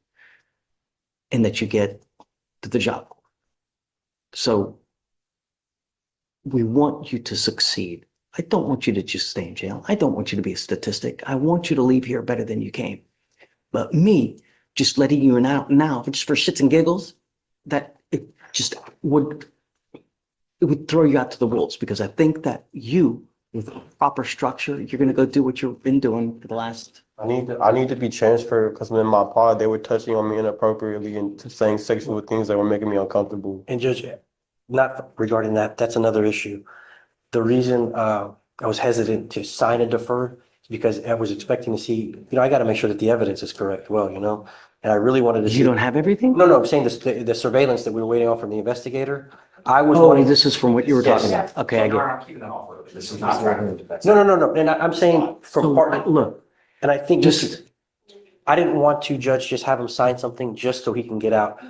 And that you get to the job. So we want you to succeed. I don't want you to just stay in jail. I don't want you to be a statistic. I want you to leave here better than you came. But me just letting you out now, just for shits and giggles, that it would throw you out to the wolves, because I think that you, with proper structure, you're going to go do what you've been doing for the last. I need to be transferred because in my pod they were touching on me inappropriately and saying sexual things that were making me uncomfortable. And Judge, not regarding that, that's another issue. The reason I was hesitant to sign and defer is because I was expecting to see, I got to make sure that the evidence is correct. Well, and I really wanted to see. You don't have everything? No, I'm saying the surveillance that we were waiting on from the investigator. I was Oh, wanting. this is from what you were Yes. talking about. Okay, I get it. I'm keeping that off of it. This is not driving the defense. No. And I'm saying from So, part, look, and I think just, I didn't want to, Judge, just have him sign something just so he can get out.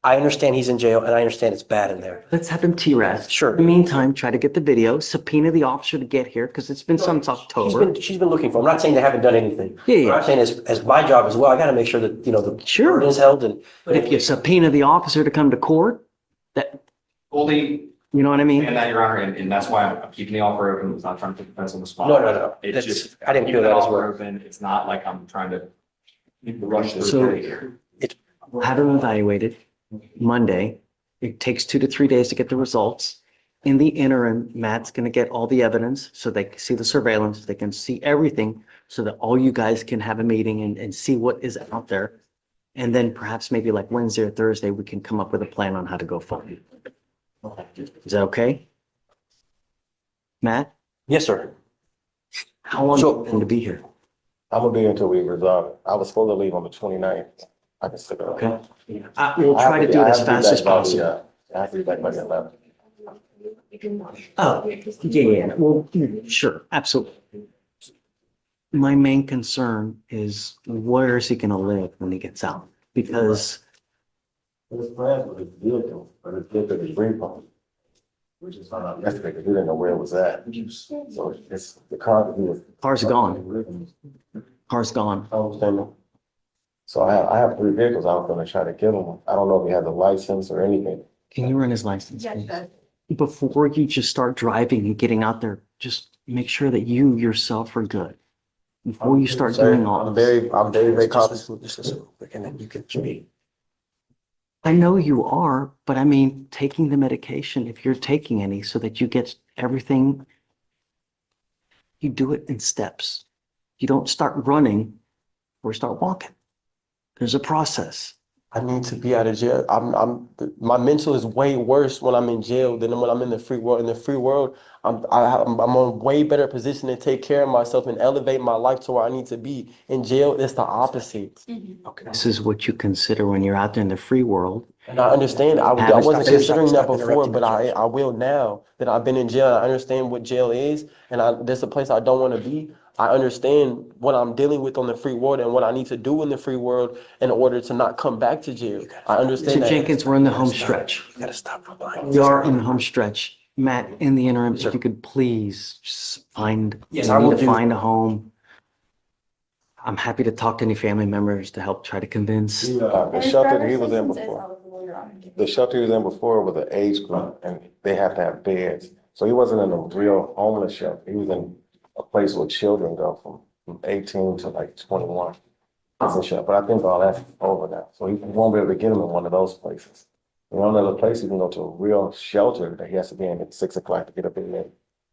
I understand he's in jail and I understand it's bad in there. let's have him TRAS. Sure. In the meantime, try to get the video, subpoena the officer to get here, because it's been since October. She's been looking for him. I'm not saying they haven't done anything. Yeah. I'm saying as my job as well, I got to make sure that, the Sure. burden is held and. But if you subpoena the officer to come to court, that, Fully, you know what I mean? and that, Your Honor, and that's why I'm keeping the offer open. It's not trying to put defense on the spot. No. It's That's- just. I didn't feel keeping that the as offer well. open. It's not like I'm trying to rush this So- here. We'll have him evaluated Monday. It takes 2 to 3 days to get the results. In the interim, Matt's going to get all the evidence so they can see the surveillance, they can see everything, so that all you guys can have a meeting and see what is out there. And then perhaps maybe like Wednesday or Thursday, we can come up with a plan on how to go forward. Is that okay? Matt, Yes, sir. how long So- are you to be here? I'm gonna be here until we resolve it. I was supposed to leave on the 29th. I can stick around. Okay. We'll try to do it as fast as possible. I have to be back by the 11th. Oh, yeah. Well, sure, absolutely. My main concern is where is he going to live when he gets out? Because His plans was his vehicle, but his vehicle is repo. Which is not yesterday, because we didn't know where it was at. So it's the car that he was. car's gone. Car's gone. I understand. So I have 3 vehicles. I was gonna try to get him. I don't know if he has a license or anything. Can you run his license, Yes, please? Judge. Before you just start driving and getting out there, just make sure that you yourself are good. Before you start doing all I'm this. very cognizant. Just listen, and then you can speak. I know you are, but I mean, taking the medication, if you're taking any, so that you get everything, you do it in steps. You don't start running or start walking. There's a process. I need to be out of jail. My mental is way worse when I'm in jail than when I'm in the free world. In the free world, I'm on a way better position to take care of myself and elevate my life to where I need to be. In jail, it's the opposite. Okay. This is what you consider when you're out there in the free world. And I understand. I wasn't considering that before, but I will now that I've been in jail. I understand what jail is, and there's a place I don't want to be. I understand what I'm dealing with on the free world and what I need to do in the free world in order to not come back to jail. I understand Mr. that. Jenkins, we're in the home stretch. You gotta stop replying. We are in the home stretch. Matt, in the interim, if you could please just find, Yes, I will do. find a home. I'm happy to talk to any family members to help try to convince. The shelter he was in before. The shelter he was in before was an age group, and they have to have beds. So he wasn't in a real homeless shelter. He was in a place where children go from 18 to like 21. It's a shelter, but I think all that's over now. So he won't be able to get him in one of those places. In one other place, he can go to a real shelter that he has to be in at 6 o'clock to get up in there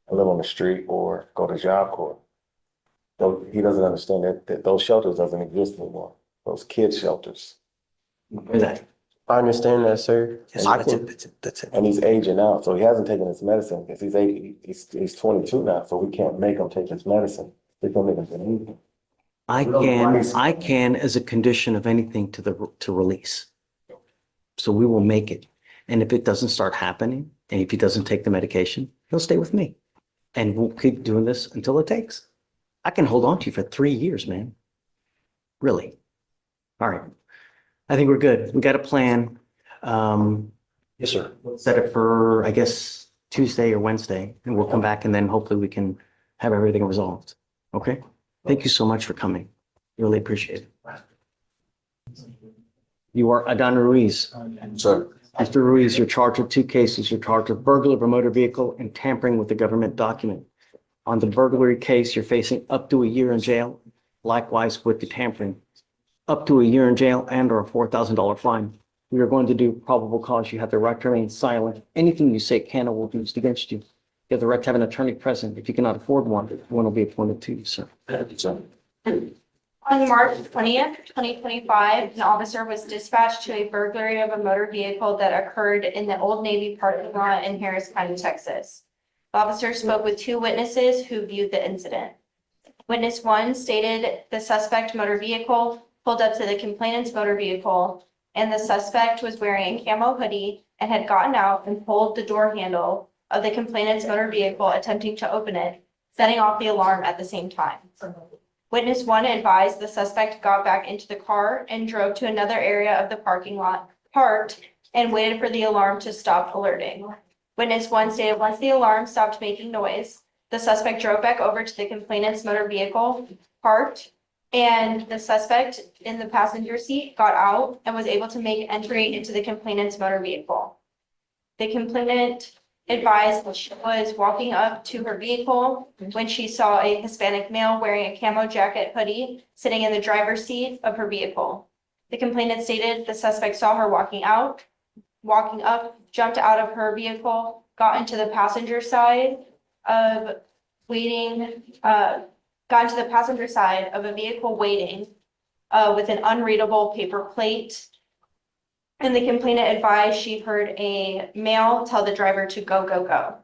and live on the street or go to Job Corps. So he doesn't understand that those shelters doesn't exist anymore. Those kids shelters. Hear that? I understand that, sir. Yes, I that's can- it, that's it, that's it. And he's aging out, so he hasn't taken his medicine because he's 22 now, so we can't make him take his medicine. They're gonna make him believe it. I can as a condition of anything to release. So we will make it. And if it doesn't start happening, and if he doesn't take the medication, he'll stay with me. And we'll keep doing this until it takes. I can hold on to you for 3 years, man. Really. All right. I think we're good. We got a plan. Yes, sir. Set it for, I guess, Tuesday or Wednesday, and we'll come back and then hopefully we can have everything resolved. Okay? Thank you so much for coming. Really appreciate it. You are Adan Ruiz. Sir. Mr. Ruiz, you're charged with 2 cases. You're charged with burglary of a motor vehicle and tampering with a government document. On the burglary case, you're facing up to a year in jail. Likewise with the tampering, up to a year in jail and or a $4,000 fine. We are going to do probable cause. You have the right to remain silent. Anything you say can or will be used against you. You have the right to have an attorney present. If you cannot afford one will be appointed to you, sir. On March 20th, 2025, an officer was dispatched to a burglary of a motor vehicle that occurred in the Old Navy parking lot in Harris County, Texas. The officer spoke with 2 witnesses who viewed the incident. Witness 1 stated the suspect motor vehicle pulled up to the complainant's motor vehicle, and the suspect was wearing a camo hoodie and had gotten out and pulled the door handle of the complainant's motor vehicle, attempting to open it, setting off the alarm at the same time. Witness 1 advised the suspect got back into the car and drove to another area of the parking lot, parked, and waited for the alarm to stop alerting. Witness 1 stated once the alarm stopped making noise, the suspect drove back over to the complainant's motor vehicle, parked, and the suspect in the passenger seat got out and was able to make entry into the complainant's motor vehicle. The complainant advised that she was walking up to her vehicle when she saw a Hispanic male wearing a camo jacket hoodie sitting in the driver's seat of her vehicle. The complainant stated the suspect saw her walking up, jumped out of her vehicle, got into the passenger side of a vehicle waiting with an unreadable paper plate. And the complainant advised she heard a male tell the driver to go, go, go.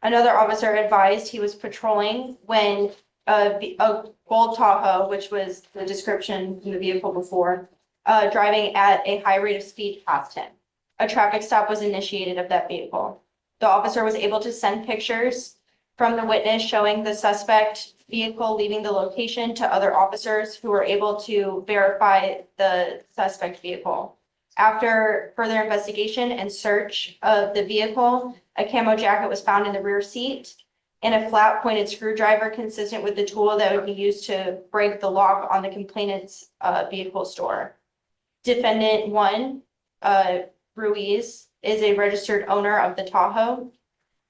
Another officer advised he was patrolling when a gold Tahoe, which was the description in the vehicle before, driving at a high rate of speed past him. A traffic stop was initiated of that vehicle. The officer was able to send pictures from the witness showing the suspect vehicle leaving the location to other officers who were able to verify the suspect vehicle. After further investigation and search of the vehicle, a camo jacket was found in the rear seat and a flat pointed screwdriver consistent with the tool that would be used to break the lock on the complainant's vehicle store. Defendant 1, Ruiz, is a registered owner of the Tahoe,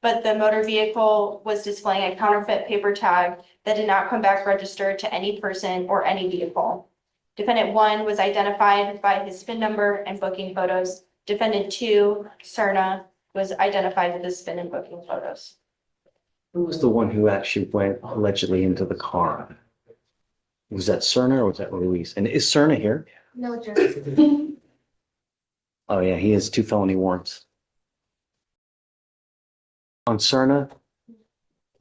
but the motor vehicle was displaying a counterfeit paper tag that did not come back registered to any person or any vehicle. Defendant 1 was identified by his VIN number and booking photos. Defendant 2, Cerna, was identified with his VIN and booking photos. Who was the one who actually went allegedly into the car? Was that Cerna or was that Ruiz? And is Cerna here? No, Judge. Oh, yeah, he has 2 felony warrants. On Cerna,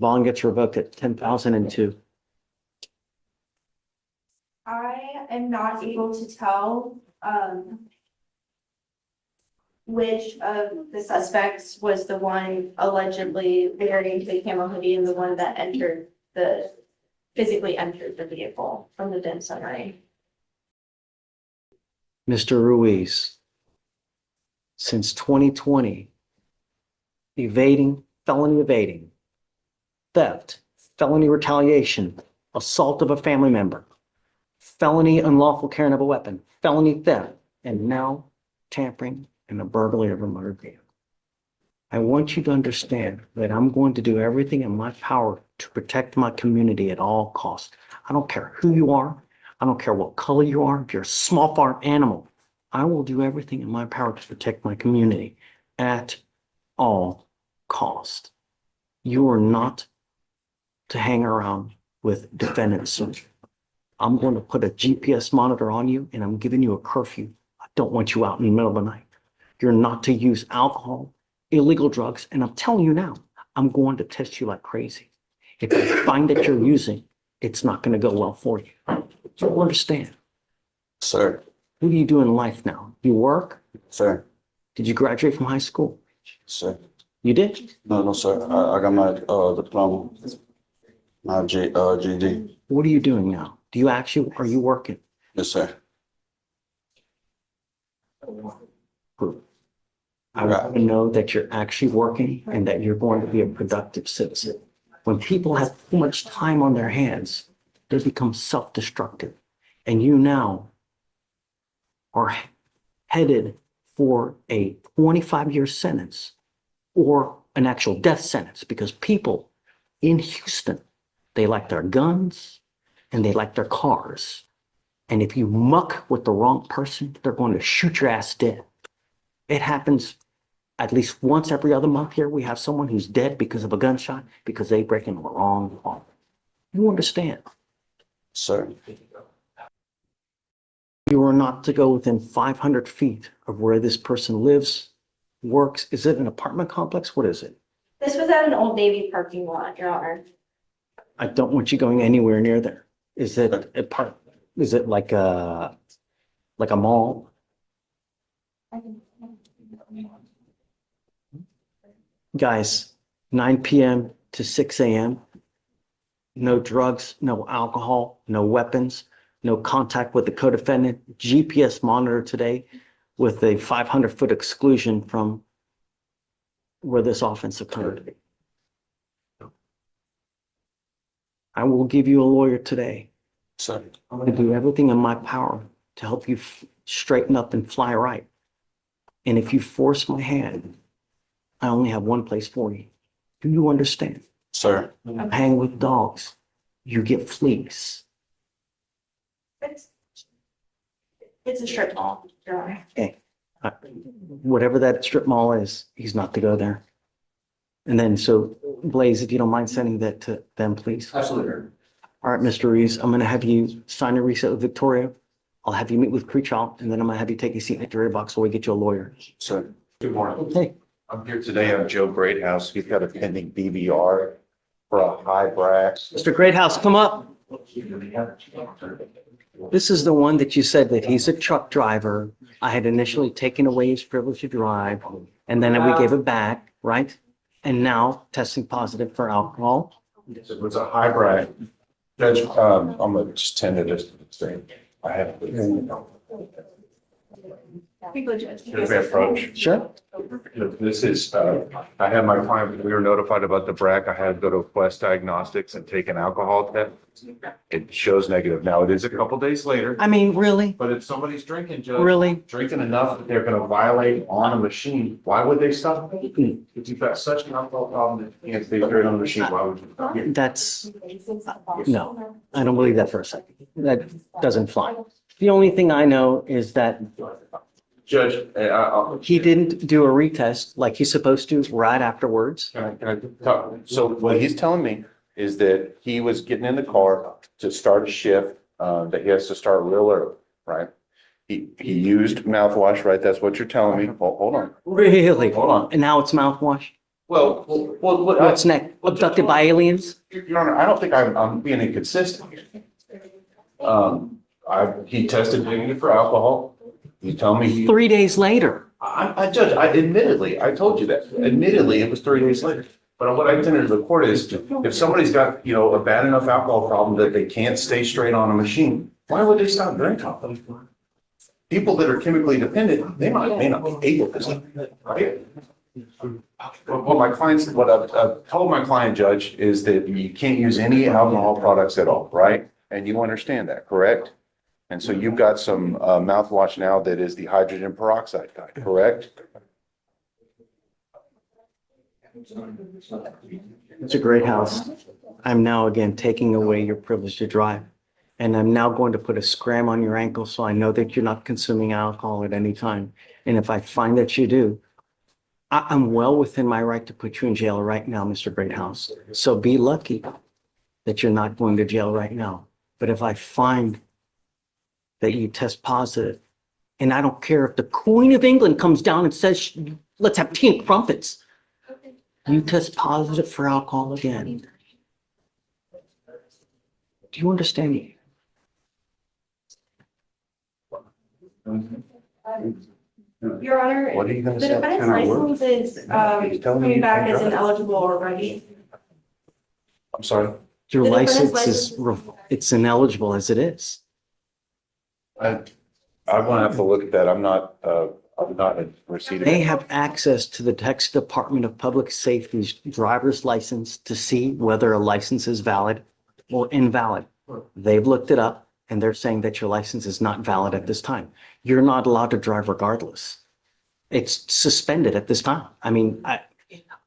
bond gets revoked at 10,002. I am not able to tell, which of the suspects was the one allegedly wearing the camo hoodie and the one that physically entered the vehicle from the dim sunlight. Mr. Ruiz, since 2020, felony evading, theft, felony retaliation, assault of a family member, felony unlawful carrying of a weapon, felony theft, and now tampering and a burglary of a motor vehicle. I want you to understand that I'm going to do everything in my power to protect my community at all costs. I don't care who you are. I don't care what color you are. If you're a small farm animal, I will do everything in my power to protect my community at all costs. You are not to hang around with defendants. I'm going to put a GPS monitor on you and I'm giving you a curfew. I don't want you out in the middle of the night. You're not to use alcohol, illegal drugs, and I'm telling you now, I'm going to test you like crazy. If I find that you're using, it's not going to go well for you. So understand. Sir, What do you do in life now? You work? sir, Did you graduate from high school? sir. You did? No, sir. I got my diploma, my GED. What are you doing now? Are you working? Yes, sir. I want to know that you're actually working and that you're going to be a productive citizen. When people have too much time on their hands, they become self-destructive. And you now are headed for a 25-year sentence or an actual death sentence because people in Houston, they like their guns and they like their cars. And if you muck with the wrong person, they're going to shoot your ass dead. It happens at least once every other month here. We have someone who's dead because of a gunshot because they break into the wrong law. You understand? Sir, You are not to go within 500 feet of where this person lives, works. Is it an apartment complex? What is it? This was at an Old Navy parking lot, Your Honor. I don't want you going anywhere near there. Is it a part? Is it like a mall? Guys, 9 p.m. to 6 a.m. No drugs, no alcohol, no weapons, no contact with the co-defendant. GPS monitor today with a 500-foot exclusion from where this offense occurred. I will give you a lawyer today. sir. I'm going to do everything in my power to help you straighten up and fly right. And if you force my hand, I only have one place for you. Do you understand? Sir, Hang with dogs. You get fleas. It's a strip mall, Your Honor. Okay. Whatever that strip mall is, he's not to go there. And then, so Blaze, if you don't mind sending that to them, please. Absolutely. All right, Mr. Reeves, I'm going to have you sign a reset with Victoria. I'll have you meet with Creechall, and then I'm going to have you take a seat in the jury box while we get you a lawyer. sir. Good morning. Hey, I'm here today on Joe Greathouse. He's got a pending BBR for a high brass. Mr. Greathouse, come up. This is the one that you said that he's a truck driver. I had initially taken away his privilege to drive, and then we gave it back, right? And now testing positive for alcohol. It was a high brass. Judge, I'm gonna just tend to this thing. I have. People judge. Should we approach? Sure. This is, I had my client, we were notified about the BRAC. I had to go to Quest Diagnostics and take an alcohol test. It shows negative. Now, it is a couple days later, I mean, really? but if somebody's drinking, Judge. Really? Drinking enough that they're gonna violate on a machine, why would they stop? If you've got such an alcohol problem that you can't stay straight on the machine, why would you stop? That's, no, I don't believe that for a second. That doesn't fly. The only thing I know is that Judge, he didn't do a retest like he's supposed to right afterwards. can I talk? So what he's telling me is that he was getting in the car to start a shift, that he has to start real early, right? He used mouthwash, right? That's what you're telling me. Hold on. Really? Hold on. And now it's mouthwash? Well, What's next? Abducted by aliens? Your Honor, I don't think I'm being inconsistent. He tested negative for alcohol. You tell me. 3 days later. Judge, admittedly, I told you that. Admittedly, it was 3 days later. But what I intended to the court is, if somebody's got, a bad enough alcohol problem that they can't stay straight on a machine, why would they stop drinking? People that are chemically dependent, may not be able to, right? What I've told my client, Judge, is that you can't use any alcohol products at all, right? And you understand that, correct? And so you've got some mouthwash now that is the hydrogen peroxide kind, correct? It's a great house. I'm now again taking away your privilege to drive. And I'm now going to put a scram on your ankle so I know that you're not consuming alcohol at any time. And if I find that you do, I'm well within my right to put you in jail right now, Mr. Greathouse. So be lucky that you're not going to jail right now. But if I find that you test positive, and I don't care if the Queen of England comes down and says, let's have tea and crumpets, you test positive for alcohol again. Do you understand me? Your Honor, What are you gonna the say? defendant's Can I work? license is He's telling me coming you back can't as drive. ineligible already. I'm sorry. Your The defendant's license is, it's ineligible as it is. I'm gonna have to look at that. I'm not in receipt of They it. have access to the Texas Department of Public Safety's driver's license to see whether a license is valid or invalid. They've looked it up and they're saying that your license is not valid at this time. You're not allowed to drive regardless. It's suspended at this time. I mean,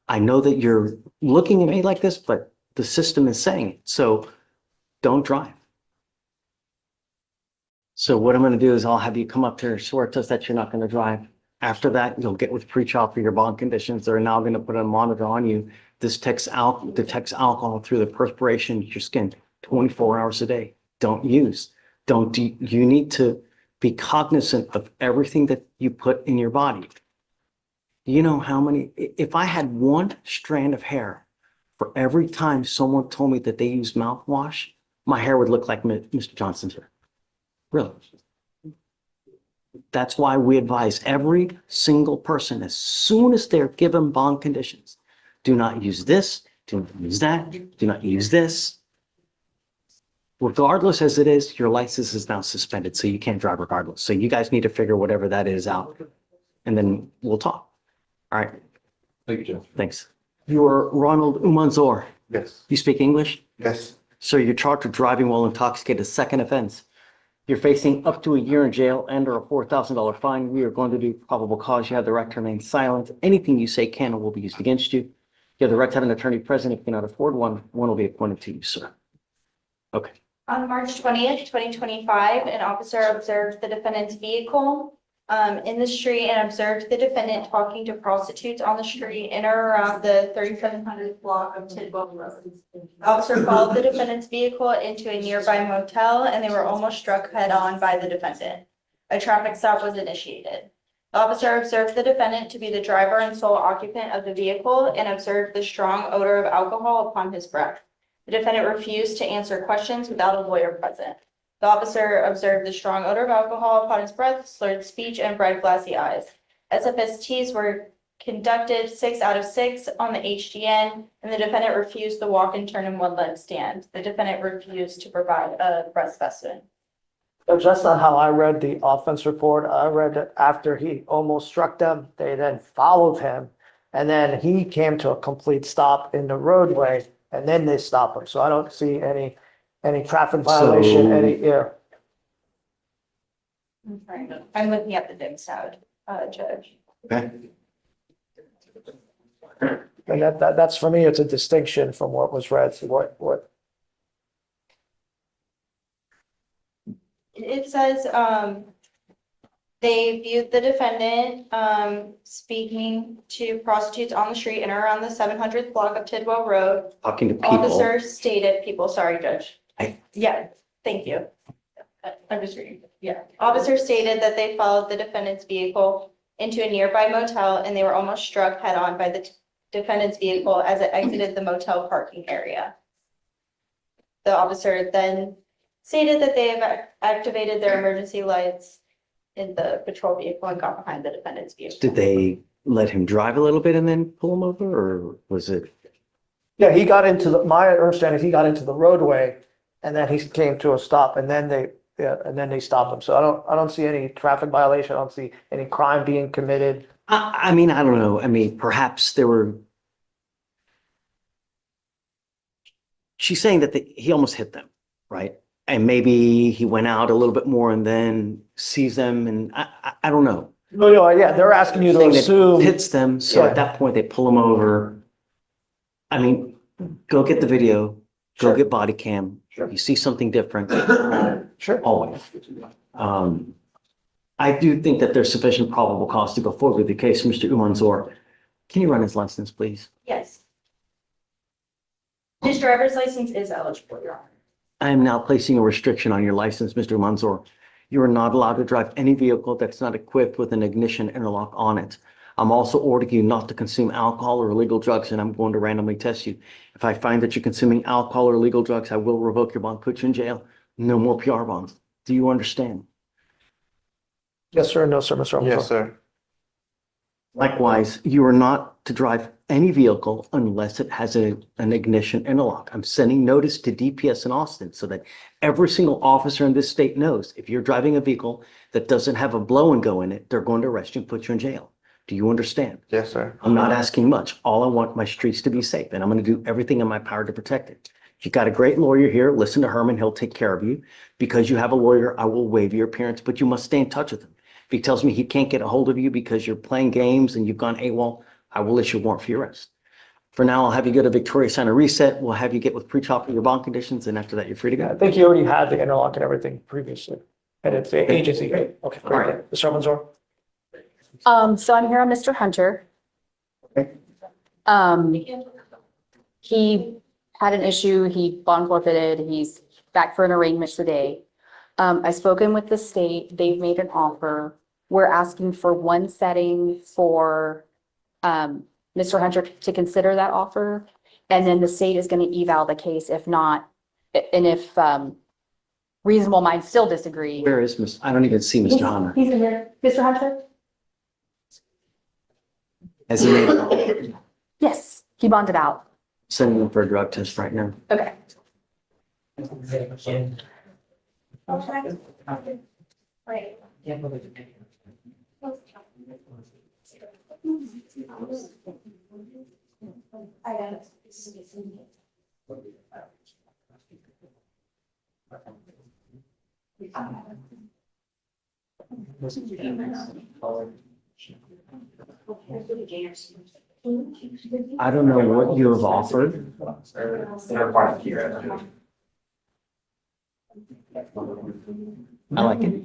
I know that you're looking at me like this, but the system is saying it. So don't drive. So what I'm going to do is I'll have you come up here, swear to us that you're not going to drive. After that, you'll get with pretrial for your bond conditions. They're now going to put a monitor on you. This detects alcohol through the perspiration of your skin 24 hours a day. Don't use. You need to be cognizant of everything that you put in your body. You know how many, if I had one strand of hair for every time someone told me that they use mouthwash, my hair would look like Mr. Johnson's hair. Really. That's why we advise every single person, as soon as they're given bond conditions, do not use this, do not use that, do not use this. Regardless as it is, your license is now suspended, so you can't drive regardless. So you guys need to figure whatever that is out, and then we'll talk. All right, Thank you, Judge. thanks. You are Ronald Umanzor. Yes. You speak English? Yes. Sir, you're charged with driving while intoxicated, second offense. You're facing up to a year in jail and or a $4,000 fine. We are going to do probable cause. You have the right to remain silent. Anything you say can or will be used against you. You have the right to have an attorney present. If you cannot afford one will be appointed to you, sir. Okay. On March 20th, 2025, an officer observed the defendant's vehicle in the street and observed the defendant talking to prostitutes on the street in or around the 3700 block of Tidwell Road. The officer followed the defendant's vehicle into a nearby motel and they were almost struck head on by the defendant. A traffic stop was initiated. The officer observed the defendant to be the driver and sole occupant of the vehicle and observed the strong odor of alcohol upon his breath. The defendant refused to answer questions without a lawyer present. The officer observed the strong odor of alcohol upon his breath, slurred speech, and bright glassy eyes. SFSTs were conducted 6 out of 6 on the HDN, and the defendant refused the walk and turn in one leg stand. The defendant refused to provide a breath specimen. Judge, that's not how I read the offense report. I read that after he almost struck them, they then followed him, and then he came to a complete stop in the roadway, and then they stopped him. So I don't see any traffic violation, I'm looking at the dim side, Judge. Okay. And that's for me, it's a distinction from what was read to what. It says, they viewed the defendant, speaking to prostitutes on the street and around the 700th block of Tidwell Road. Talking to people. Officer stated people, sorry, Judge. I- Yeah, thank you. I'm just reading. Yeah. Officers stated that they followed the defendant's vehicle into a nearby motel and they were almost struck head-on by the defendant's vehicle as it exited the motel parking area. The officer then stated that they have activated their emergency lights in the patrol vehicle and got behind the defendant's vehicle. Did they let him drive a little bit and then pull him over, or was it? Yeah, he got into my understanding, he got into the roadway and then he came to a stop and then they stopped him. So I don't see any traffic violation. I don't see any crime being committed. I mean, I don't know. I mean, perhaps there were. She's saying that he almost hit them, right? And maybe he went out a little bit more and then sees them, and I don't know. No, yeah, they're asking you to Saying that assume. hits them, so at that point they pull him over. I mean, go get the video, go Sure. get body cam. You see something different, Sure. always. I do think that there's sufficient probable cause to go forward with the case. Mr. Umanzor, can you run his license, please? Yes. His driver's license is eligible, Your Honor. I am now placing a restriction on your license, Mr. Manzor. You are not allowed to drive any vehicle that's not equipped with an ignition interlock on it. I'm also ordering you not to consume alcohol or illegal drugs, and I'm going to randomly test you. If I find that you're consuming alcohol or illegal drugs, I will revoke your bond, put you in jail. No more PR bonds. Do you understand? Yes, sir. No, sir, Mr. Officer. Yes, sir. Likewise, you are not to drive any vehicle unless it has an ignition interlock. I'm sending notice to DPS in Austin so that every single officer in this state knows if you're driving a vehicle that doesn't have a blow and go in it, they're going to arrest you and put you in jail. Do you understand? Yes, sir. I'm not asking much. All I want my streets to be safe, and I'm going to do everything in my power to protect it. You got a great lawyer here. Listen to Herman. He'll take care of you. Because you have a lawyer, I will waive your appearance, but you must stay in touch with him. If he tells me he can't get a hold of you because you're playing games and you've gone AWOL, I will issue a warrant for your arrest. For now, I'll have you go to Victoria, sign a reset. We'll have you get with pre-trial for your bond conditions, and after that, you're free to I go. think you already had the interlock and everything previously. And it's the agency. Okay, All great. right. Mr. Manzor. So I'm here on Mr. Hunter. Okay. He had an issue, he bond forfeited, he's back for an arraignment today. I've spoken with the state, they've made an offer. We're asking for one setting for Mr. Hunter to consider that offer. And then the state is going to eval the case if not, and if reasonable minds still disagree. Where is Miss? I don't even see Mr. Hunter. He's in here. Mr. Hunter? Has he made, Yes, he bonded out. sending him for a drug test right now. Okay. Right. I don't. I don't know what you have offered. They're part of here. I like it.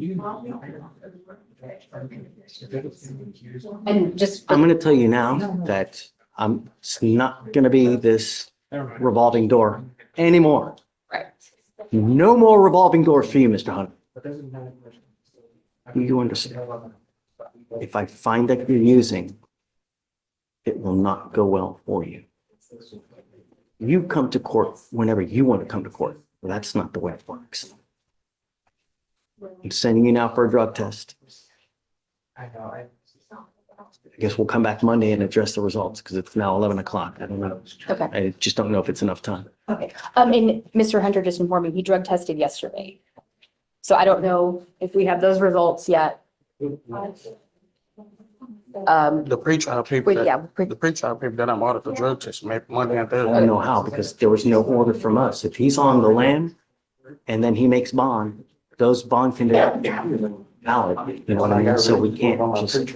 And just, I'm going to tell you now that it's not going to be this revolving door anymore. right. No more revolving doors for you, Mr. Hunter. You understand? If I find that you're using, it will not go well for you. You come to court whenever you want to come to court. Well, that's not the way it works. I'm sending you now for a drug test. I guess we'll come back Monday and address the results because it's now 11 o'clock. I don't know. Okay. I just don't know if it's enough time. Okay. And Mr. Hunter just informed me, he drug tested yesterday. So I don't know if we have those results yet. The pre-trial people, Wait, yeah, the pre-trial people that I'm audited for drug tests, maybe Monday and I Thursday. don't know how because there was no order from us. If he's on the land and then he makes bond, those bond conditions are valid. You know what I mean? So we can't just.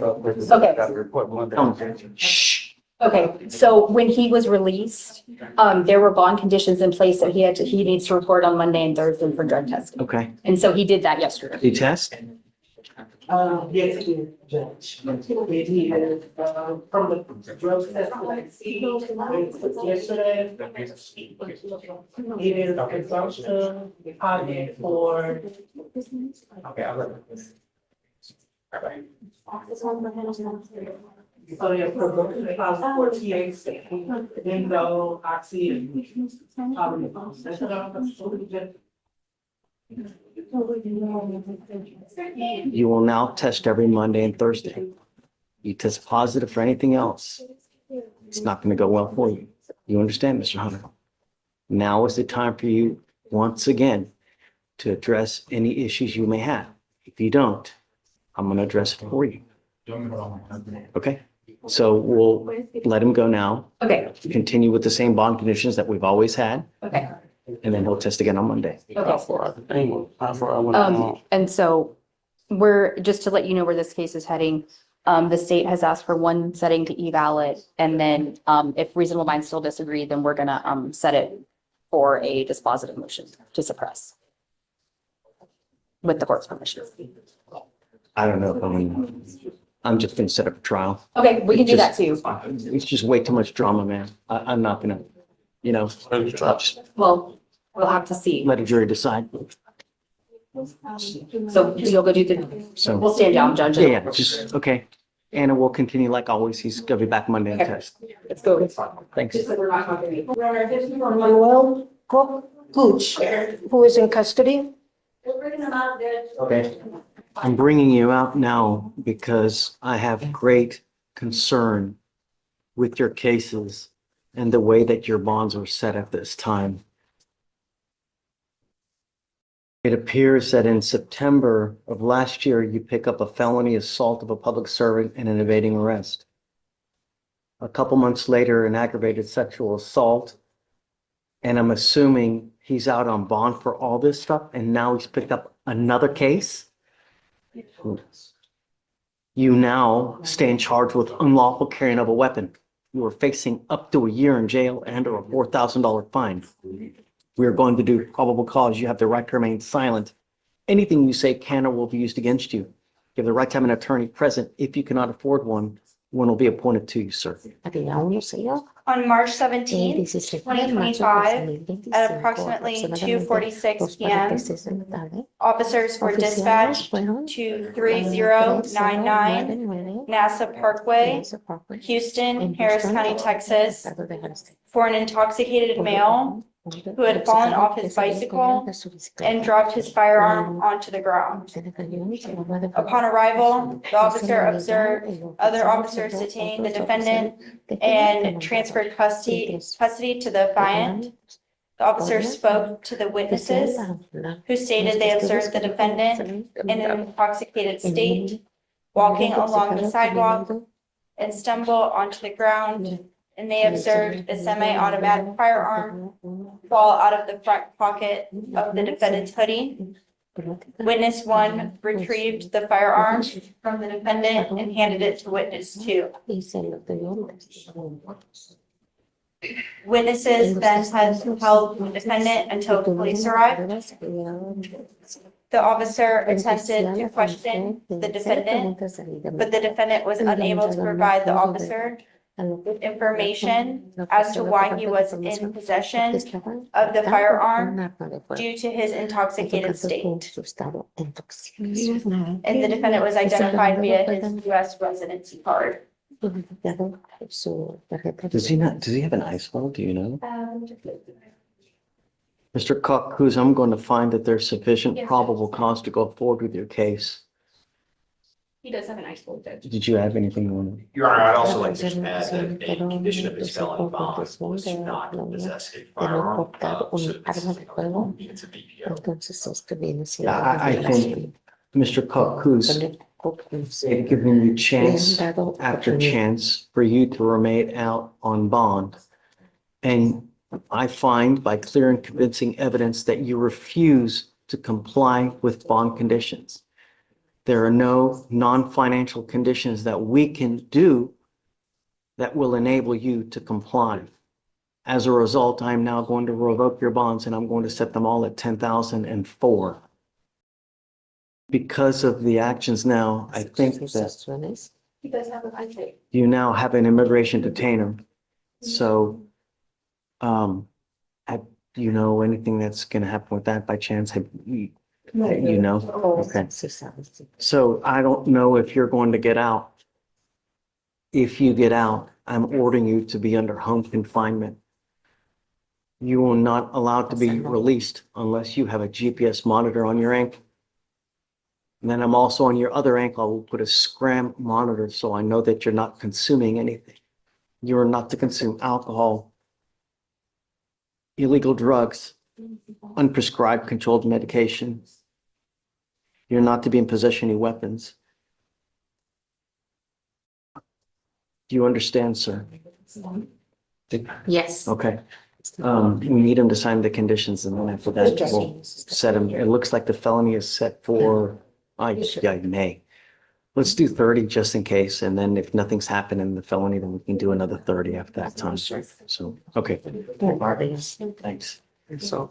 Shh. Okay, so when he was released, there were bond conditions in place that he needs to report on Monday and Thursday for drug testing. Okay. And so he did that yesterday. Did you test? Yes, it is, Judge. It is, from the drug test that I see yesterday. It is consumption deposit for. Okay, I'll let this. Alright. So yeah, for the deposit for THC, Endo, Oxy, and probably. You will now test every Monday and Thursday. You test positive for anything else, it's not going to go well for you. You understand, Mr. Hunter? Now is the time for you, once again, to address any issues you may have. If you don't, I'm going to address it for you. Okay? So we'll let him go now. Okay, Continue with the same bond conditions that we've always had, okay. and then he'll test again on Monday. And so just to let you know where this case is heading, the state has asked for one setting to eval it. And then, if reasonable minds still disagree, then we're gonna, set it for a dispositive motion to suppress with the court's permission. I don't know. I'm just going to set up a trial. Okay, we can do that too. It's just way too much drama, man. I'm not going to, I'll just Well, we'll have to see. let a jury decide. So you'll go do we'll stand down, Judge. Yeah, just, okay. Anna will continue like always. He's going to be back Monday and Okay. test. Let's go. Thanks. Manuel Cooch, who is in custody. Okay. I'm bringing you out now because I have great concern with your cases and the way that your bonds were set at this time. It appears that in September of last year, you pick up a felony assault of a public servant and an evading arrest. A couple months later, an aggravated sexual assault. And I'm assuming he's out on bond for all this stuff, and now he's picked up another case. You now stand charged with unlawful carrying of a weapon. You are facing up to a year in jail and or a $4,000 fine. We are going to do probable cause. You have the right to remain silent. Anything you say can or will be used against you. You have the right to have an attorney present. If you cannot afford one will be appointed to you, sir. On March 17th, 2025, at approximately 2:46 p.m., officers were dispatched to 3099 NASA Parkway, Houston, Harris County, Texas, for an intoxicated male who had fallen off his bicycle and dropped his firearm onto the ground. Upon arrival, the officer observed other officers detaining the defendant and transferred custody to the affiant. The officer spoke to the witnesses, who stated they observed the defendant in an intoxicated state, walking along the sidewalk and stumble onto the ground, and they observed a semi-automatic firearm fall out of the front pocket of the defendant's hoodie. Witness 1 retrieved the firearm from the defendant and handed it to witness 2. Witnesses then held the defendant until police arrived. The officer attempted to question the defendant, but the defendant was unable to provide the officer with information as to why he was in possession of the firearm due to his intoxicated state. And the defendant was identified via his U.S. residency card. Does he have an iPhone? Do you know? Mr. Cook, I'm going to find that there's sufficient probable cause to go forward with your case. He does have an iPhone, Judge. Did you have anything you want to? Your Honor, I'd also like to add that a condition of his felony bond was to not possess a firearm. So this it's a BPO. I think Mr. Cook, they've given you chance after chance for you to remain out on bond. And I find by clear and convincing evidence that you refuse to comply with bond conditions. There are no non-financial conditions that we can do that will enable you to comply. As a result, I'm now going to revoke your bonds and I'm going to set them all at $10,004. because of the actions now, I think that He does have a I you now have an immigration detainer. So, have you know anything that's gonna happen with that by chance? Have you, you know? Okay. So I don't know if you're going to get out. If you get out, I'm ordering you to be under home confinement. You are not allowed to be released unless you have a GPS monitor on your ankle. And then I'm also on your other ankle, I will put a scram monitor so I know that you're not consuming anything. You are not to consume alcohol, illegal drugs, unprescribed controlled medication. You're not to be in possession of any weapons. Do you understand, sir? Yes. Okay. We need him to sign the conditions and then after that, we'll set him. It looks like the felony is set for, May. Let's do 30 just in case. And then if nothing's happened in the felony, then we can do another 30 after that time. So, okay. Thanks. So,